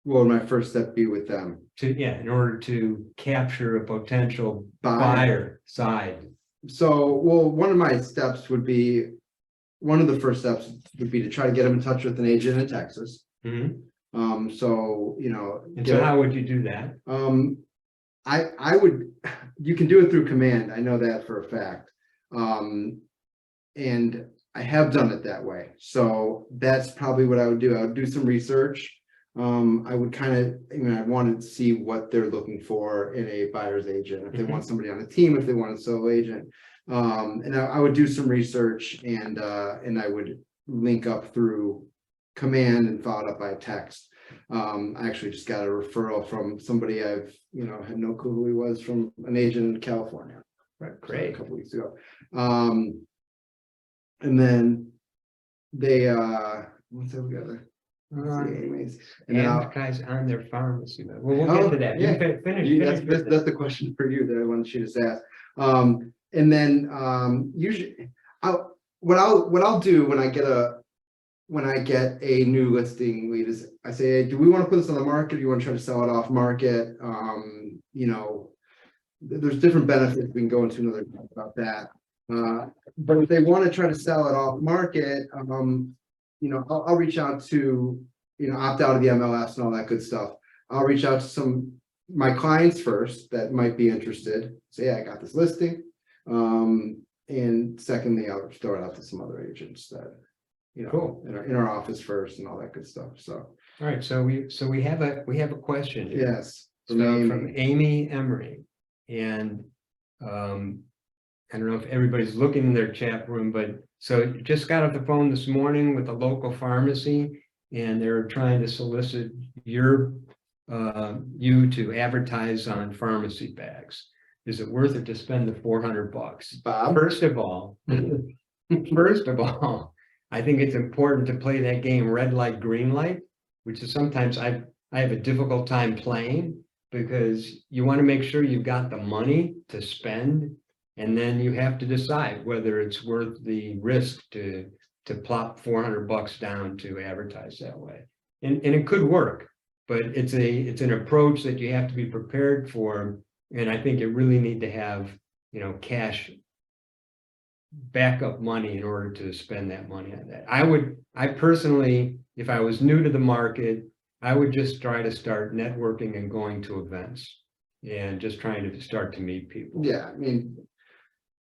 C: What would my first step be with them?
B: In order to capture a potential buyer side.
C: So, well, one of the first steps would be to try to get them in touch with an agent in Texas.
B: Mm-hmm.
C: So
B: how would you do that?
C: I would, you can do it through command. I know that for a fact. And I have done it that way. So that's probably what I would do. I would do some research. I would I wanted to see what they're looking for in a buyer's agent, if they want somebody on a team, if they want a solo agent. And I would do some research, and I would link up through command and followed up by text. I actually just got a referral from somebody I've had no clue who he was, from an agent in California.
B: Right, great.
C: A couple weeks ago. And then they what's that together? Anyways, and
B: advertise on their pharmacy. Well, we'll get to that.
C: Yeah.
B: Finish.
C: That's the question for you that I wanted you to ask. And then usually what I'll do when I get a new listing lead is I say, hey, do we want to put this on the market? Do you want to try to sell it off market? There's different benefits. We can go into another talk about that. But if they want to try to sell it off market, I'll reach out to, opt out of the MLS and all that good stuff. I'll reach out to my clients first that might be interested, say, I got this listing. And secondly, I'll throw it out to some other agents that,
B: Cool.
C: in our office first and all that good stuff. So,
B: All right, so we have a question here.
C: yes.
B: So from Amy Emery, and I don't know if everybody's looking in their chat room, but so just got off the phone this morning with a local pharmacy, and they're trying to solicit you to advertise on pharmacy bags. Is it worth it to spend the $400?
C: Bob?
B: First of all, I think it's important to play that game red light, green light, which is sometimes I have a difficult time playing, because you want to make sure you've got the money to spend, and then you have to decide whether it's worth the risk to plop $400 down to advertise that way. And it could work, but it's an approach that you have to be prepared for. And I think you really need to have, cash backup money in order to spend that money on that. I personally, if I was new to the market, I would just try to start networking and going to events and just trying to start to meet people.
C: Yeah, I mean,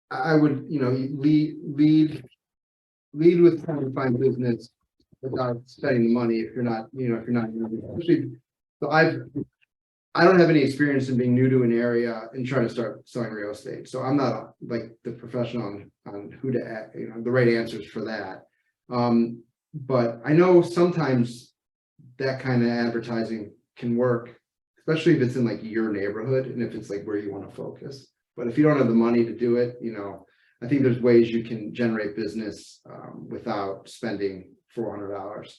C: I would, lead with trying to find business without spending the money if you're not, especially, so I don't have any experience in being new to an area and trying to start selling real estate. So I'm not like the professional on who to act, the right answers for that. But I know sometimes that kind of advertising can work, especially if it's in like your neighborhood and if it's like where you want to focus. But if you don't have the money to do it, I think there's ways you can generate business without spending $400.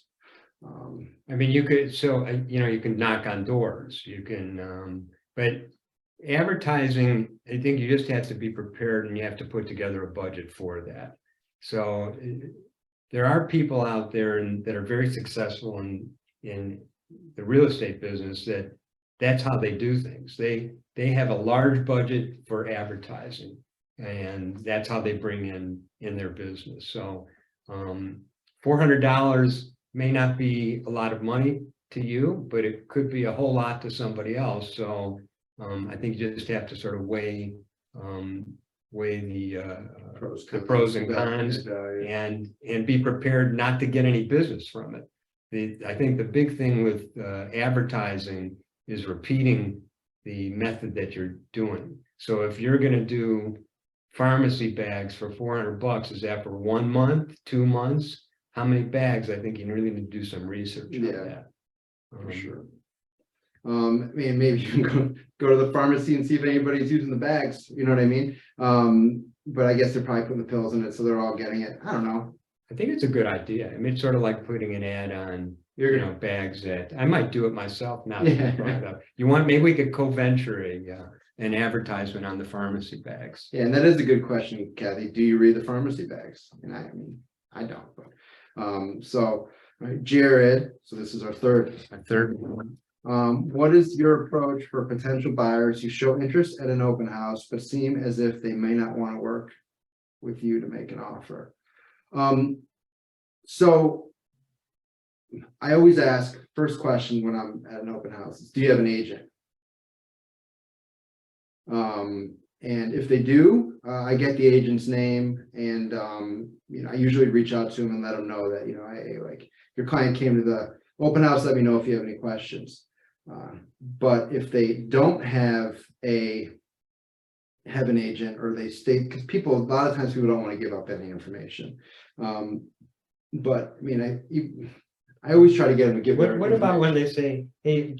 B: I mean, you could, you can knock on doors, you can, but advertising, I think you just have to be prepared, and you have to put together a budget for that. So there are people out there that are very successful in the real estate business that's how they do things. They have a large budget for advertising, and that's how they bring in their business. So $400 may not be a lot of money to you, but it could be a whole lot to somebody else. So I think you just have to sort of weigh the pros and cons, and be prepared not to get any business from it. I think the big thing with advertising is repeating the method that you're doing. So if you're going to do pharmacy bags for $400, is that for 1 month, 2 months? How many bags? I think you really need to do some research on that.
C: For sure. I mean, maybe you can go to the pharmacy and see if anybody's using the bags, you know what I mean? But I guess they're probably putting the pills in it, so they're all getting it. I don't know.
B: I think it's a good idea. I mean, it's sort of like putting an ad on, bags that I might do it myself now.
C: Yeah.
B: Maybe we could co-venture an advertisement on the pharmacy bags.
C: Yeah, and that is a good question, Kathy. Do you read the pharmacy bags? And I mean, I don't, but so right, Jared, so this is our third one. What is your approach for potential buyers who show interest at an open house but seem as if they may not want to work with you to make an offer? So I always ask, first question when I'm at an open house is, do you have an agent? And if they do, I get the agent's name, and I usually reach out to them and let them know that, hey, like, your client came to the open house, let me know if you have any questions. But if they don't have an agent, or they stay, because a lot of times people don't want to give up any information. But I mean, I always try to get them to give.
B: What about when they say, hey,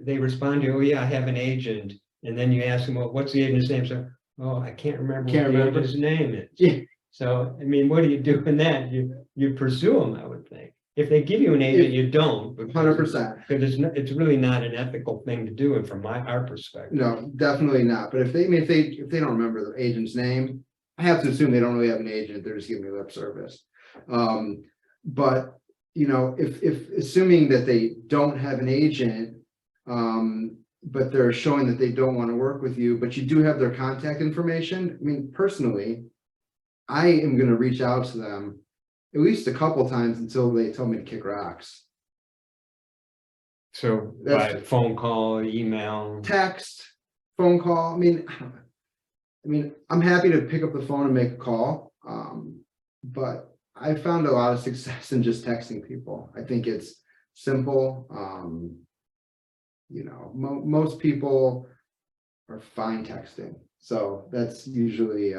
B: they respond to you, oh yeah, I have an agent, and then you ask them, well, what's the agent's name? So, oh, I can't remember what the agent's name is.
C: Yeah.
B: So I mean, what do you do in that? You pursue them, I would think. If they give you an agent, you don't.
C: 100%.
B: Because it's really not an ethical thing to do, and from our perspective.
C: No, definitely not. But if they don't remember the agent's name, I have to assume they don't really have an agent. They're just giving me lip service. But if assuming that they don't have an agent, but they're showing that they don't want to work with you, but you do have their contact information. I mean, personally, I am going to reach out to them at least a couple times until they tell me to kick rocks.
B: So
C: That's-
B: by phone call, email.
C: Text, phone call. I mean, I'm happy to pick up the phone and make a call. But I found a lot of success in just texting people. I think it's simple. You know, most people are fine texting. So that's usually,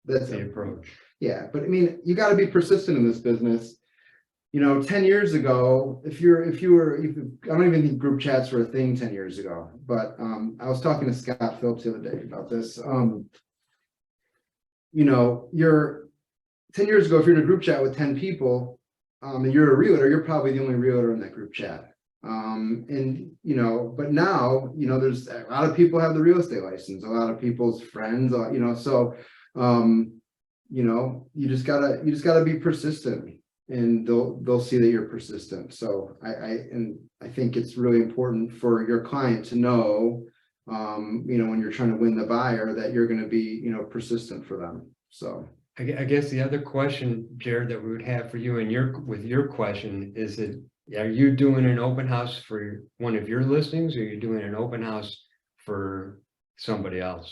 C: that's
B: The approach.
C: yeah, but I mean, you gotta be persistent in this business. You know, 10 years ago, I don't even think group chats were a thing 10 years ago, but I was talking to Scott Phillips the other day about this. You know, 10 years ago, if you're in a group chat with 10 people, and you're a realtor, you're probably the only realtor in that group chat. And you know, but now, you know, there's a lot of people have the real estate license, a lot of people's friends, you know, so you know, you just gotta be persistent, and they'll see that you're persistent. So I think it's really important for your client to know, you know, when you're trying to win the buyer, that you're going to be, you know, persistent for them. So
B: I guess the other question, Jared, that we would have for you and with your question is that, are you doing an open house for one of your listings, or are you doing an open house for somebody else?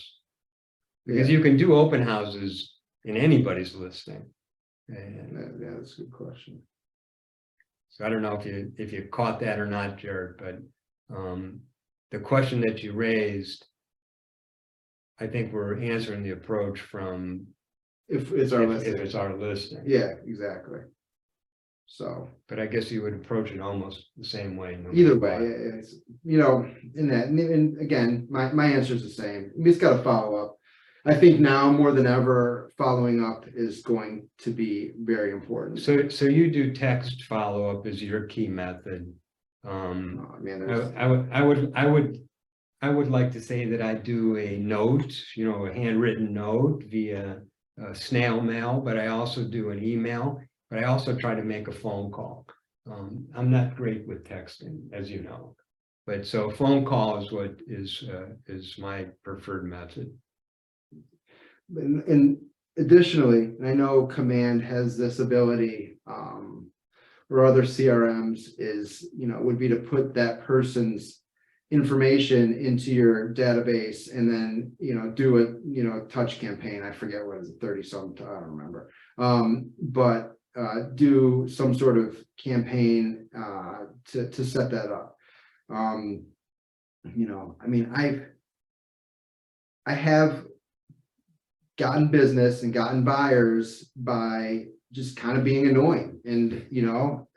B: Because
C: yeah,
B: you can do open houses in anybody's listing. And
C: yeah, that's a good question.
B: so I don't know if you caught that or not, Jared, but the question that you raised, I think we're answering the approach from
C: If it's our
B: if
C: listing,
B: it's our listing.
C: yeah, exactly. So
B: But I guess you would approach it almost the same way. no
C: either
B: matter
C: way,
B: what.
C: it's, you know, and again, my answer is the same. You just got to follow up. I think now more than ever, following up is going to be very important.
B: So you do text follow-up as your key method.
C: Man, there's,
B: I would like to say that I do a note, you know, a handwritten note via snail mail, but I also do an email, but I also try to make a phone call. I'm not great with texting, as you know, but so phone call is what is my preferred method.
C: and additionally, I know Command has this ability, or other CRMs is, you know, would be to put that person's information into your database and then, you know, do a, you know, touch campaign. I forget what is it, 30 something, I don't remember. But do some sort of campaign to set that up. You know, I mean, I have gotten business and gotten buyers by just kind of being annoying and, you know,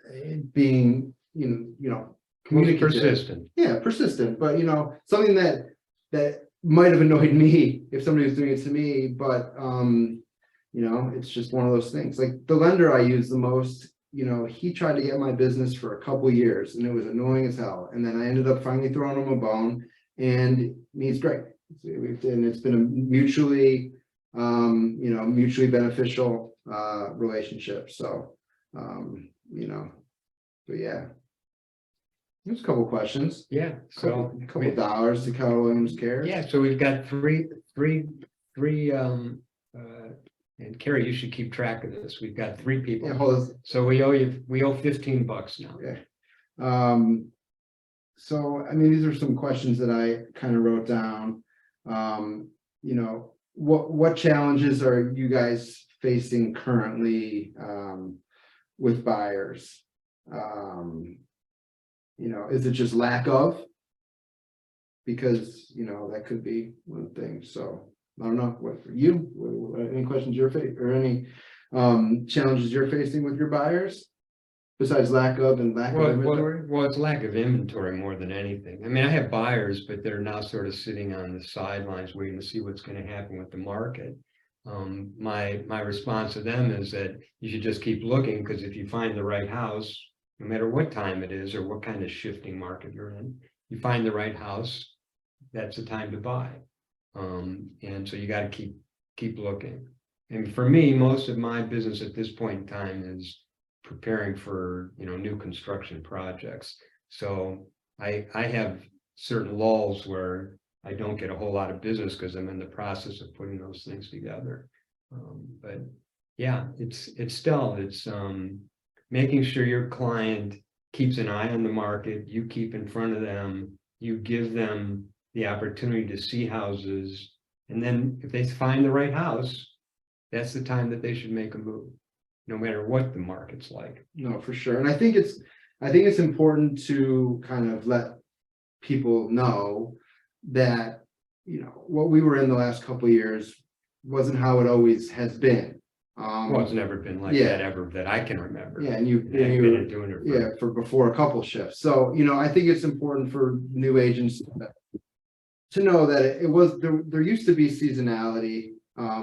C: being, you know, communicative.
B: Persistent.
C: Yeah, persistent, but you know, something that might have annoyed me if somebody was doing it to me, but you know, it's just one of those things. Like the lender I use the most, you know, he tried to get my business for a couple years and it was annoying as hell. And then I ended up finally throwing him a bone, and he's great. And it's been a mutually, you know, mutually beneficial relationship. So you know, but yeah. There's a couple questions.
B: Yeah, so
C: Couple dollars to Keller Williams Cares.
B: yeah, so we've got three, and Carrie, you should keep track of this. We've got 3 people.
C: Yeah, hold on.
B: So we owe $15 now.
C: Okay. So I mean, these are some questions that I kind of wrote down. You know, what challenges are you guys facing currently with buyers? You know, is it just lack of? Because, you know, that could be one thing. So I don't know, what for you, any questions you're facing, or any challenges you're facing with your buyers besides lack of inventory?
B: Well, it's lack of inventory more than anything. I mean, I have buyers, but they're now sort of sitting on the sidelines waiting to see what's going to happen with the market. My response to them is that you should just keep looking, because if you find the right house, no matter what time it is or what kind of shifting market you're in, you find the right house, that's the time to buy. And so you got to keep looking. And for me, most of my business at this point in time is preparing for, you know, new construction projects. So I have certain lulls where I don't get a whole lot of business because I'm in the process of putting those things together. But yeah, it's making sure your client keeps an eye on the market, you keep in front of them, you give them the opportunity to see houses. And then if they find the right house, that's the time that they should make a move, no matter what the market's like.
C: No, for sure. And I think it's important to kind of let people know that, you know, what we were in the last couple of years wasn't how it always has been.
B: Well, it's never been like
C: yeah.
B: that ever that I can remember.
C: Yeah, and
B: And I've been doing it
C: for before a couple shifts. So, you know, I think it's important for new agents to know that it was, there used to be seasonality,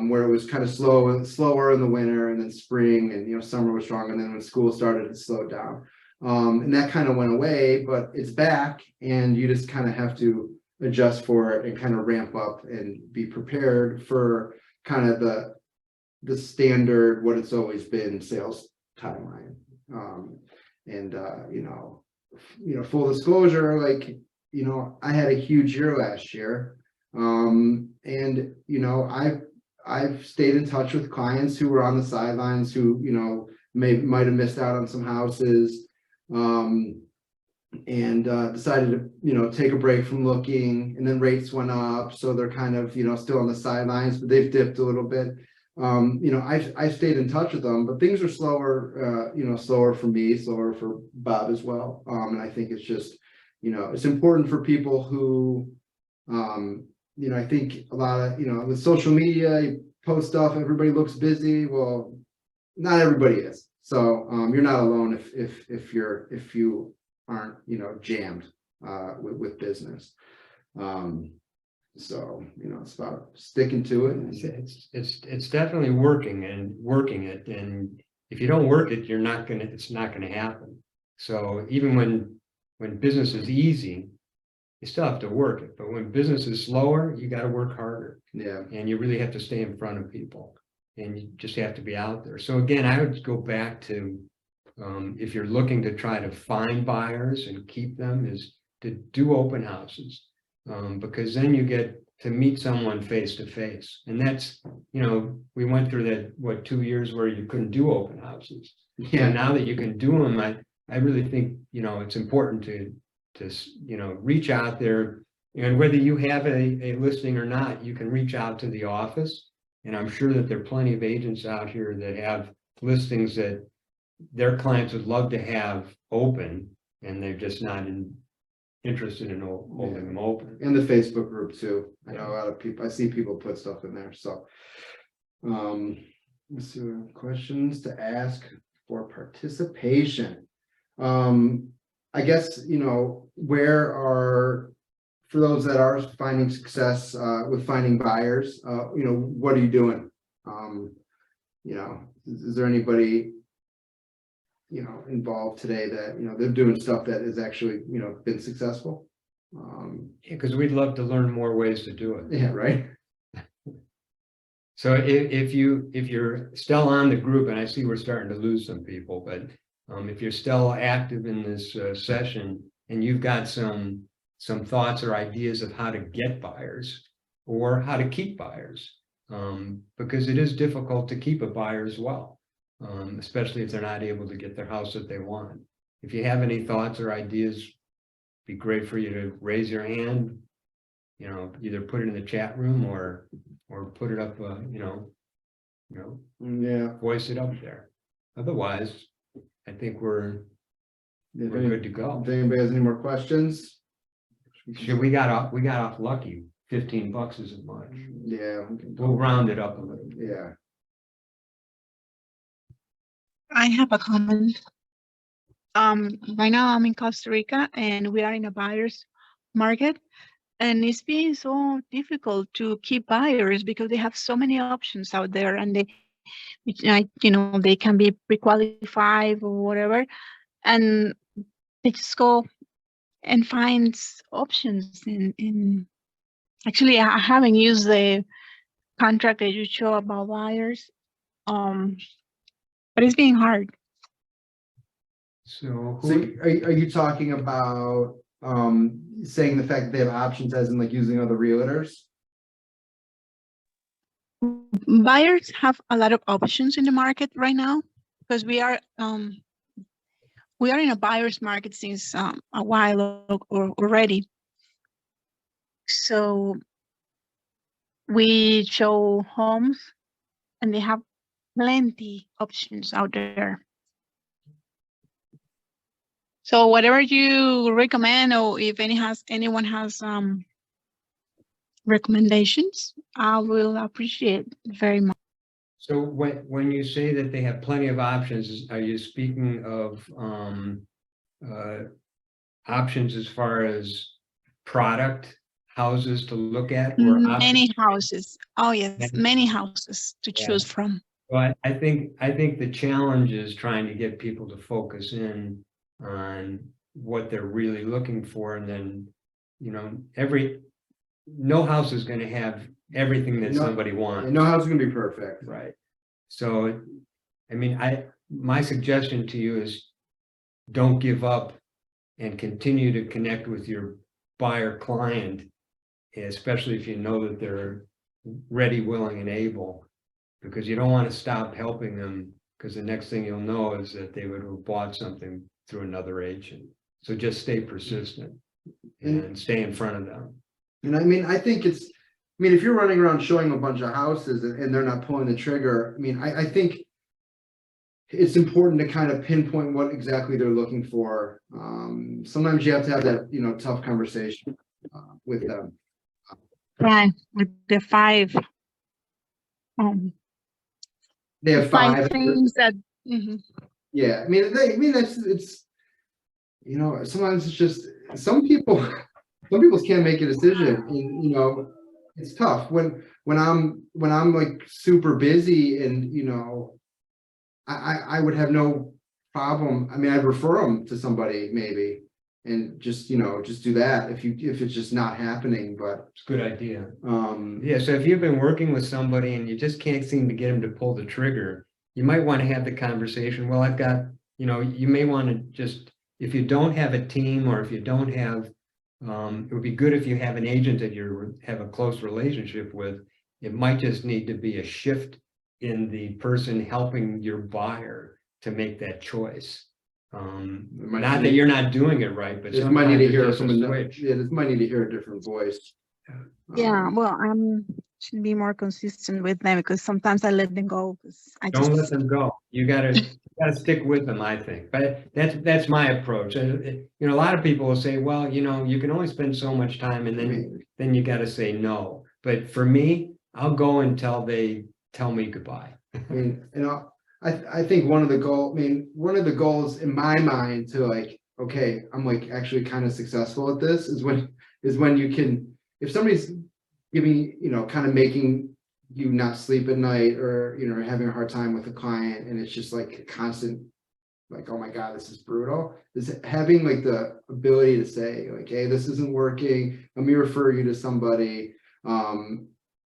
C: where it was kind of slower in the winter, and then spring, and, you know, summer was strong, and then when school started, it slowed down. And that kind of went away, but it's back, and you just kind of have to adjust for it and kind of ramp up and be prepared for kind of the standard, what it's always been, sales timeline. You know, full disclosure, like, you know, I had a huge year last year. And, you know, I've stayed in touch with clients who were on the might have missed out on some houses. Decided to, you know, take a break from looking, and then rates went up. So they're kind of, you know, still on the sidelines, but they've dipped a little bit. You know, I stayed in touch with them, but things are slower, you know, slower for me, slower for Bob as well. And I think it's just, you know, it's important for people who, you know, I think a lot of, you know, with social media, you post stuff, everybody looks busy. Well, not everybody is. So you're not alone if you aren't, you know, jammed with business. So, you know, it's about sticking to it.
B: It's definitely working it. And if you don't work it, it's not gonna happen. So even when business is easy, you still have to work it. But when business is slower, you got to work harder.
C: Yeah.
B: And you really have to stay in front of people, and you just have to be out there. So again, I would go back to, if you're looking to try to find buyers and keep them, is to do open houses, because then you get to meet someone face to face. And that's, you know, we went through that, 2 years where you couldn't do open houses.
C: Yeah.
B: And now that you can do them, I really think, you know, it's important to, you know, reach out there, and whether you have a listing or not, you can reach out to the office. And I'm sure that there are plenty of agents out here that have listings that their clients would love to have open, and they're just not interested in holding them open.
C: In the Facebook group too. I know a lot of people, I see people put stuff in there. So let's see, questions to ask for participation. I guess, you know, for those that are finding success with finding buyers, you know, what are you doing? You know, is there anybody, you know, involved today that, you know, they're doing stuff that is actually, you know, been successful?
B: Because we'd love to learn more ways to do it.
C: Yeah, right.
B: So if you're still on the group, and I see we're starting to lose some people, but if you're still active in this session, and you've got some thoughts or ideas of how to get buyers or how to keep buyers, because it is difficult to keep a buyer as well, especially if they're not able to get their house that they want. If you have any thoughts or ideas, be great for you to raise your hand, you know, either put it in the chat room or put it up,
C: Yeah.
B: voice it up there. Otherwise, I think we're good to go.
C: If anybody has any more questions?
B: We got off lucky. $15 isn't much.
C: Yeah.
B: We'll round it up a little.
C: Yeah.
E: I have a comment. Right now I'm in Costa Rica, and we are in a buyer's market, and it's been so difficult to keep buyers because they have so many options out there, and they can be pre-qualified or whatever, and they just go and find options in actually, I haven't used the contract that you show about buyers, but it's being hard.
B: So
C: So are you talking about saying the fact that they have options as in like using other realtors?
E: Buyers have a lot of options in the market right now because we are we are in a buyer's market since a while already. So we show homes and they have plenty options out there. So whatever you recommend, or if anyone has recommendations, I will appreciate very much.
B: So when you say that they have plenty of options, are you speaking of options as far as product, houses to look at, or
E: Many
B: options?
E: houses. Oh yes,
B: Many
E: many houses to
B: Yeah.
E: choose from.
B: Well, I think the challenge is trying to get people to focus in on what they're really looking for, and then, you know, no house is going to have everything that
C: No-
B: somebody wants.
C: And no house is gonna be perfect.
B: Right. So, I mean, my suggestion to you is don't give up and continue to connect with your buyer client, especially if you know that they're ready, willing, and able, because you don't want to stop helping them, because the next thing you'll know is that they would have bought something through another agent. So just stay persistent and stay in front of them.
C: And I mean, I think it's, I mean, if you're running around showing a bunch of houses and they're not pulling the trigger, I mean, I think it's important to kind of pinpoint what exactly they're looking for. Sometimes you have to have that, you know, tough conversation with them.
E: Right, with the five
C: They have five.
E: things that mhm.
C: Yeah, I mean, it's, you know, sometimes it's just, some people can't make a decision, and, you know, it's tough when I'm like super busy, and, you know, I would have no problem. I mean, I'd refer them to somebody maybe, and just, you know, just do that if it's just not happening, but,
B: It's a good idea.
C: yeah,
B: Yeah, so if you've been working with somebody and you just can't seem to get them to pull the trigger, you might want to have the conversation. Well, I've got, you know, you may want to just, if you don't have a team, or if you don't have, it would be good if you have an agent that you have a close relationship with. It might just need to be a shift in the person helping your buyer to make that choice.
C: might
B: Not that
C: need-
B: you're not doing it right, but
C: this might need
B: sometimes
C: to
B: it's
C: hear
B: just
C: from
B: a
C: another,
B: switch.
C: yeah, this might need to hear a different voice.
E: Yeah, well, should be more consistent with them, because sometimes I let them go because I
B: Don't let
E: just
B: them go. You gotta stick with them, I think. But that's my approach. You know, a lot of people will say, well, you know, you can only spend so much time, and then you gotta say no. But for me, I'll go until they tell me goodbye.
C: I mean, you know, I think one of the goals in my mind to, like, okay, I'm like actually kind of successful at this, is when you can, if somebody's giving, you know, kind of making you not sleep at night, or, you know, having a hard time with a client, and it's just like a constant, like, oh my God, this is brutal, is having like the ability to say, like, hey, this isn't working, let me refer you to somebody.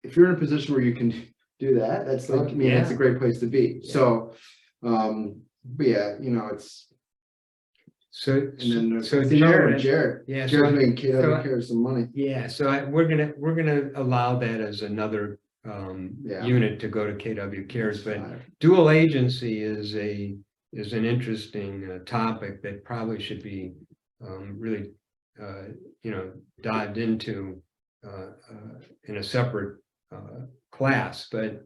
C: If you're in a position where you can do that, that's like, I mean, that's a great place to be.
B: Yeah.
C: So, but yeah, you know, it's,
B: So,
C: and then there's
B: so
C: another one,
B: Jared,
C: Jared.
B: yeah,
C: Jared's
B: so-
C: making
B: so-
C: KW some money.
B: yeah, so we're gonna allow that as another
C: Yeah.
B: unit to go to KW Cares, but
C: Five.
B: dual agency is an interesting topic that probably should be really you know, dived into in a separate class. But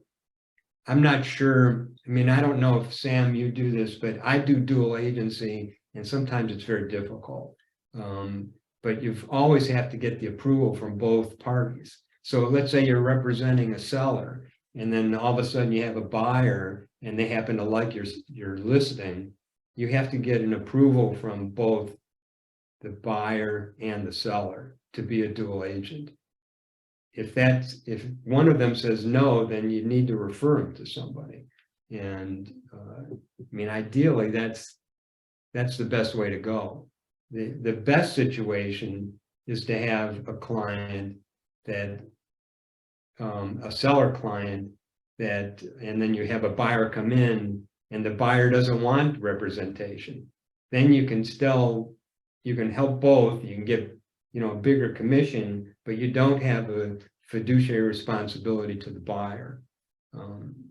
B: I'm not sure. I mean, I don't know if Sam, you do this, but I do dual agency, and sometimes it's very difficult. But you've always have to get the approval from both parties. So let's say you're representing a seller, and then all of a sudden you have a buyer and they happen to like your listing. You have to get an approval from both the buyer and the seller to be a dual agent. If one of them says no, then you need to refer them to somebody. And I mean, ideally, that's the best way to go. The best situation is to have a client that a seller client that, and then you have a buyer come in and the buyer doesn't want representation. Then you can help both. You can get, you know, a bigger commission, but you don't have a fiduciary responsibility to the buyer.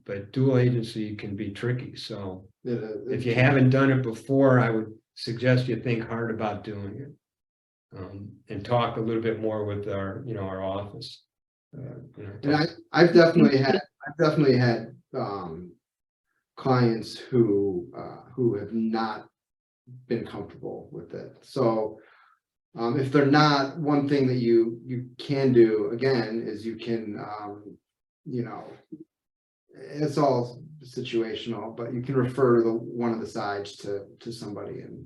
B: But dual agency can be tricky. So if you haven't done it before, I would suggest you think hard about doing it. And talk a little bit more with our, our office.
C: And I've definitely had clients who have not been comfortable with it. So if they're not, one thing that you can do again is you can it's all situational, but you can refer one of the sides to somebody and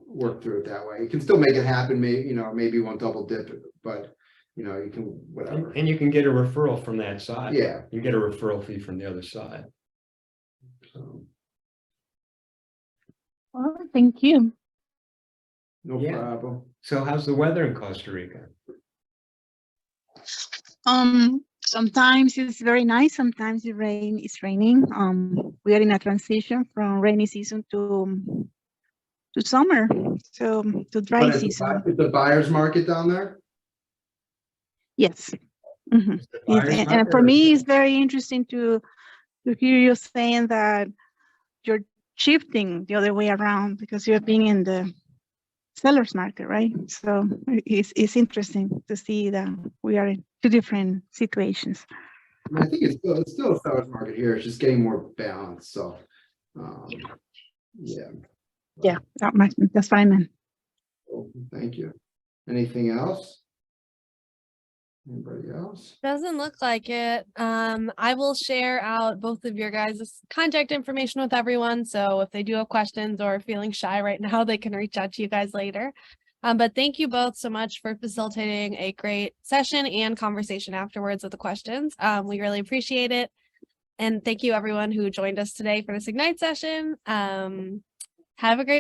C: work through it that way. You can still make it happen. Maybe maybe you won't double dip it, but you can whatever.
B: And you can get a referral from that side.
C: Yeah.
B: You get a referral fee from the other side. So,
E: Oh, thank you.
C: No
B: Yeah.
C: problem.
B: so how's the weather in Costa Rica?
E: Sometimes it's very nice, sometimes it's raining. We are in a transition from rainy season to summer, so to dry
C: But
E: season.
C: it's the buyer's market down there.
E: Yes. Mhm.
B: Is the buyer's
E: And
B: market
E: for
B: or-
E: me, it's very interesting to hear you saying that you're shifting the other way around because you're being in the seller's market, right? So it's interesting to see that we are in two different situations.
C: I mean, I think it's still a seller's market here. It's just getting more balanced. So, yeah.
E: Yeah, that's what I meant.
C: Cool. Thank you. Anything else? Anybody else?
F: Doesn't look like it. I will share out both of your guys' contact information with everyone. So if they do have questions or are feeling shy right now, they can reach out to you guys later. But thank you both so much for facilitating a great session and conversation afterwards with the questions. We really appreciate it. And thank you everyone who joined us today for this Ignite session. Have a great